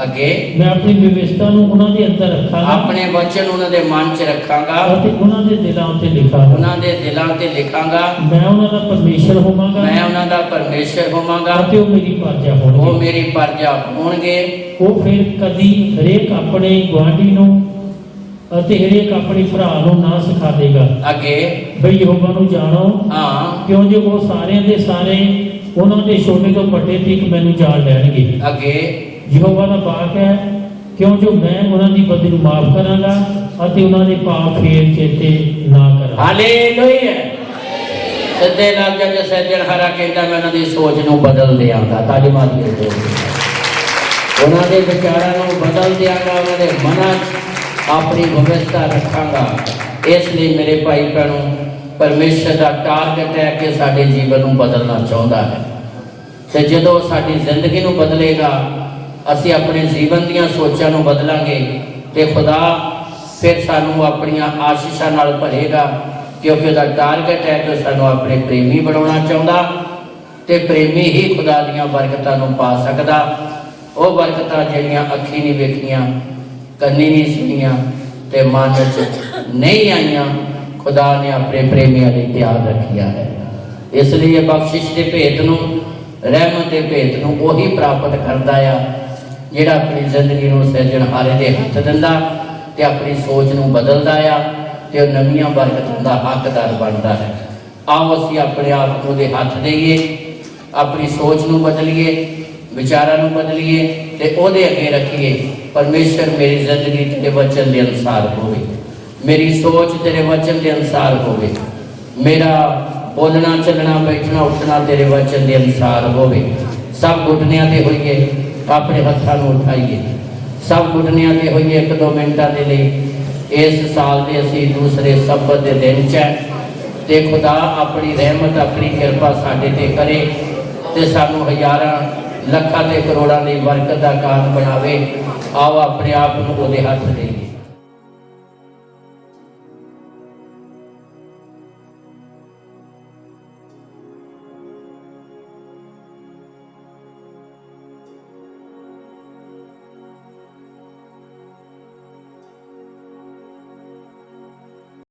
B: ਅੱਗੇ
C: ਮੈਂ ਆਪਣੀ ਵਿਵਸਥਾ ਨੂੰ ਉਹਨਾਂ ਦੇ ਅੰਦਰ ਰੱਖਾਂਗਾ,
B: ਆਪਣੇ ਵਚਨ ਉਹਨਾਂ ਦੇ ਮਨ 'ਚ ਰੱਖਾਂਗਾ
C: ਅਤੇ ਉਹਨਾਂ ਦੇ ਦਿਲਾਂ ਉੱਤੇ ਲਿਖਾਂਗਾ।
B: ਉਹਨਾਂ ਦੇ ਦਿਲਾਂ ਤੇ ਲਿਖਾਂਗਾ।
C: ਮੈਂ ਉਹਨਾਂ ਦਾ ਪਰਮੇਸ਼ਰ ਹੋਵਾਂਗਾ,
B: ਮੈਂ ਉਹਨਾਂ ਦਾ ਪਰਮੇਸ਼ਰ ਹੋਵਾਂਗਾ,
C: ਅਤੇ ਉਹ ਮੇਰੀ ਪ੍ਰਜਾ
B: ਉਹ
C: ਹੋਣਗੇ।
B: ਮੇਰੀ ਪ੍ਰਜਾ ਹੋਣਗੇ।
C: ਉਹ ਫਿਰ ਕਦੀ ਹਰੇਕ ਆਪਣੇ ਗੁਆਂਢੀ ਨੂੰ ਅਤੇ ਹਰੇਕ ਆਪਣੇ ਭਰਾ ਨੂੰ ਨਾ ਸਿਖਾ ਦੇਗਾ
B: ਅੱਗੇ
C: ਬਈ ਯਹੋਵਾ ਨੂੰ ਜਾਣੋ।
B: ਹਾਂ,
C: ਕਿਉਂ ਜੋ ਉਹ ਸਾਰਿਆਂ ਦੇ ਸਾਰੇ ਉਹਨਾਂ ਦੇ ਛੋਟੇ ਤੋਂ ਵੱਡੇ ਤੱਕ ਮੈਨੂੰ ਜਾਣ ਲੈਣਗੇ।
B: ਅੱਗੇ
C: ਯਹੋਵਾ ਦਾ ਵਾਕ ਹੈ, ਕਿਉਂ ਜੋ ਮੈਂ ਉਹਨਾਂ ਦੀ ਬਦੀ ਨੂੰ ਮਾਫ ਕਰਾਂਗਾ ਅਤੇ ਉਹਨਾਂ ਦੇ ਪਾਪ ਫੇਰ ਚੇਤੇ ਨਾ ਕਰਾਂ।
B: ਹਾਲੇਲੂਇਆ। ਸਿੱਧੇ ਲੱਗ ਜਾਂਦੇ ਸਿਰਜਣਹਾਰਾ ਕਹਿੰਦਾ ਮੈਂ ਉਹਨਾਂ ਦੀ ਸੋਚ ਨੂੰ ਬਦਲ ਦਿਆਂਗਾ। ਤਾਜਮਾਤ ਦੇ ਉਹਨਾਂ ਦੇ ਵਿਚਾਰਾਂ ਨੂੰ ਬਦਲ ਦਿਆਂਗਾ, ਉਹਨਾਂ ਦੇ ਮਨਾਂ 'ਚ ਆਪਣੀ ਵਿਵਸਥਾ ਰੱਖਾਂਗਾ। ਇਸ ਲਈ ਮੇਰੇ ਭਾਈ ਭੈਣੋ, ਪਰਮੇਸ਼ਰ ਦਾ ਟਾਰਗੇਟ ਹੈ ਕਿ ਸਾਡੇ ਜੀਵਨ ਨੂੰ ਬਦਲਣਾ ਚਾਹੁੰਦਾ ਹੈ। ਤੇ ਜਦੋਂ ਸਾਡੀ ਜ਼ਿੰਦਗੀ ਨੂੰ ਬਦਲੇਗਾ, ਅਸੀਂ ਆਪਣੇ ਜੀਵਨ ਦੀਆਂ ਸੋਚਾਂ ਨੂੰ ਬਦਲਾਂਗੇ ਤੇ ਖੁਦਾ ਫਿਰ ਸਾਨੂੰ ਆਪਣੀਆਂ ਆਸ਼ੀਸ਼ਾਂ ਨਾਲ ਭਰੇਗਾ, ਕਿਉਂਕਿ ਉਹਦਾ ਟਾਰਗੇਟ ਹੈ ਕਿ ਸਾਨੂੰ ਆਪਣੇ ਪ੍ਰੇਮੀ ਬਣਾਉਣਾ ਚਾਹੁੰਦਾ। ਤੇ ਪ੍ਰੇਮੀ ਹੀ ਖੁਦਾ ਦੀਆਂ ਬਰਕਤਾਂ ਨੂੰ ਪਾ ਸਕਦਾ। ਉਹ ਬਰਕਤਾਂ ਜਿਹੜੀਆਂ ਅੱਖੀਂ ਨਹੀਂ ਵੇਖੀਆਂ, ਕੰਨੀ ਨਹੀਂ ਸੁਣੀਆਂ ਤੇ ਮਨ 'ਚ ਨਹੀਂ ਆਈਆਂ, ਖੁਦਾ ਨੇ ਆਪਣੇ ਪ੍ਰੇਮੀਆਂ ਲਈ ਤਿਆਰ ਰੱਖਿਆ ਹੈ। ਇਸ ਲਈ ਇਹ ਬਖਸ਼ਿਸ਼ ਦੇ ਭੇਤ ਨੂੰ, ਰਹਿਮਤ ਦੇ ਭੇਤ ਨੂੰ ਉਹੀ ਪ੍ਰਾਪਤ ਕਰਦਾ ਆ ਜਿਹੜਾ ਆਪਣੀ ਜ਼ਿੰਦਗੀ ਨੂੰ ਸਿਰਜਣਹਾਰੇ ਦੇ ਹੱਥ ਦਿੰਦਾ ਤੇ ਆਪਣੀ ਸੋਚ ਨੂੰ ਬਦਲਦਾ ਆ ਤੇ ਉਹ ਨਵੀਆਂ ਬਰਕਤਾਂ ਦਾ ਹੱਕਦਾਰ ਬਣਦਾ ਹੈ। ਆਓ ਅਸੀਂ ਆਪਣੇ ਆਪ ਨੂੰ ਉਹਦੇ ਹੱਥ ਦੇਈਏ, ਆਪਣੀ ਸੋਚ ਨੂੰ ਬਦਲੀਏ, ਵਿਚਾਰਾਂ ਨੂੰ ਬਦਲੀਏ ਤੇ ਉਹਦੇ ਅੱਗੇ ਰੱਖੀਏ, ਪਰਮੇਸ਼ਰ ਮੇਰੀ ਜ਼ਿੰਦਗੀ ਤੇਰੇ ਵਚਨ ਦੇ ਅਨੁਸਾਰ ਹੋਵੇ, ਮੇਰੀ ਸੋਚ ਤੇਰੇ ਵਚਨ ਦੇ ਅਨੁਸਾਰ ਹੋਵੇ, ਮੇਰਾ ਬੋਲਣਾ ਚੱਲਣਾ ਬੈਠਣਾ ਉੱਠਣਾ ਤੇਰੇ ਵਚਨ ਦੇ ਅਨੁਸਾਰ ਹੋਵੇ। ਸਭ ਘੁਟਨਿਆਂ ਤੇ ਹੋਈਏ, ਆਪਣੇ ਹੱਥਾਂ ਨੂੰ ਉਠਾਈਏ, ਸਭ ਘੁਟਨਿਆਂ ਤੇ ਹੋਈਏ 1-2 ਮਿੰਟਾਂ ਦੇ ਲਈ। ਇਸ ਸਾਲ ਦੇ ਅਸੀਂ ਦੂਸਰੇ ਸਬਤ ਦੇ ਦਿਨ 'ਚ ਤੇ ਖੁਦਾ ਆਪਣੀ ਰਹਿਮਤ, ਆਪਣੀ ਕਿਰਪਾ ਸਾਡੇ ਤੇ ਕਰੇ ਤੇ ਸਾਨੂੰ ਹਜ਼ਾਰਾਂ ਲੱਖਾਂ ਤੇ ਕਰੋੜਾਂ ਦੀ ਬਰਕਤ ਦਾ ਕਾਰਨ ਬਣਾਵੇ। ਆਓ ਆਪਣੇ ਆਪ ਨੂੰ ਉਹਦੇ ਹੱਥ ਦੇ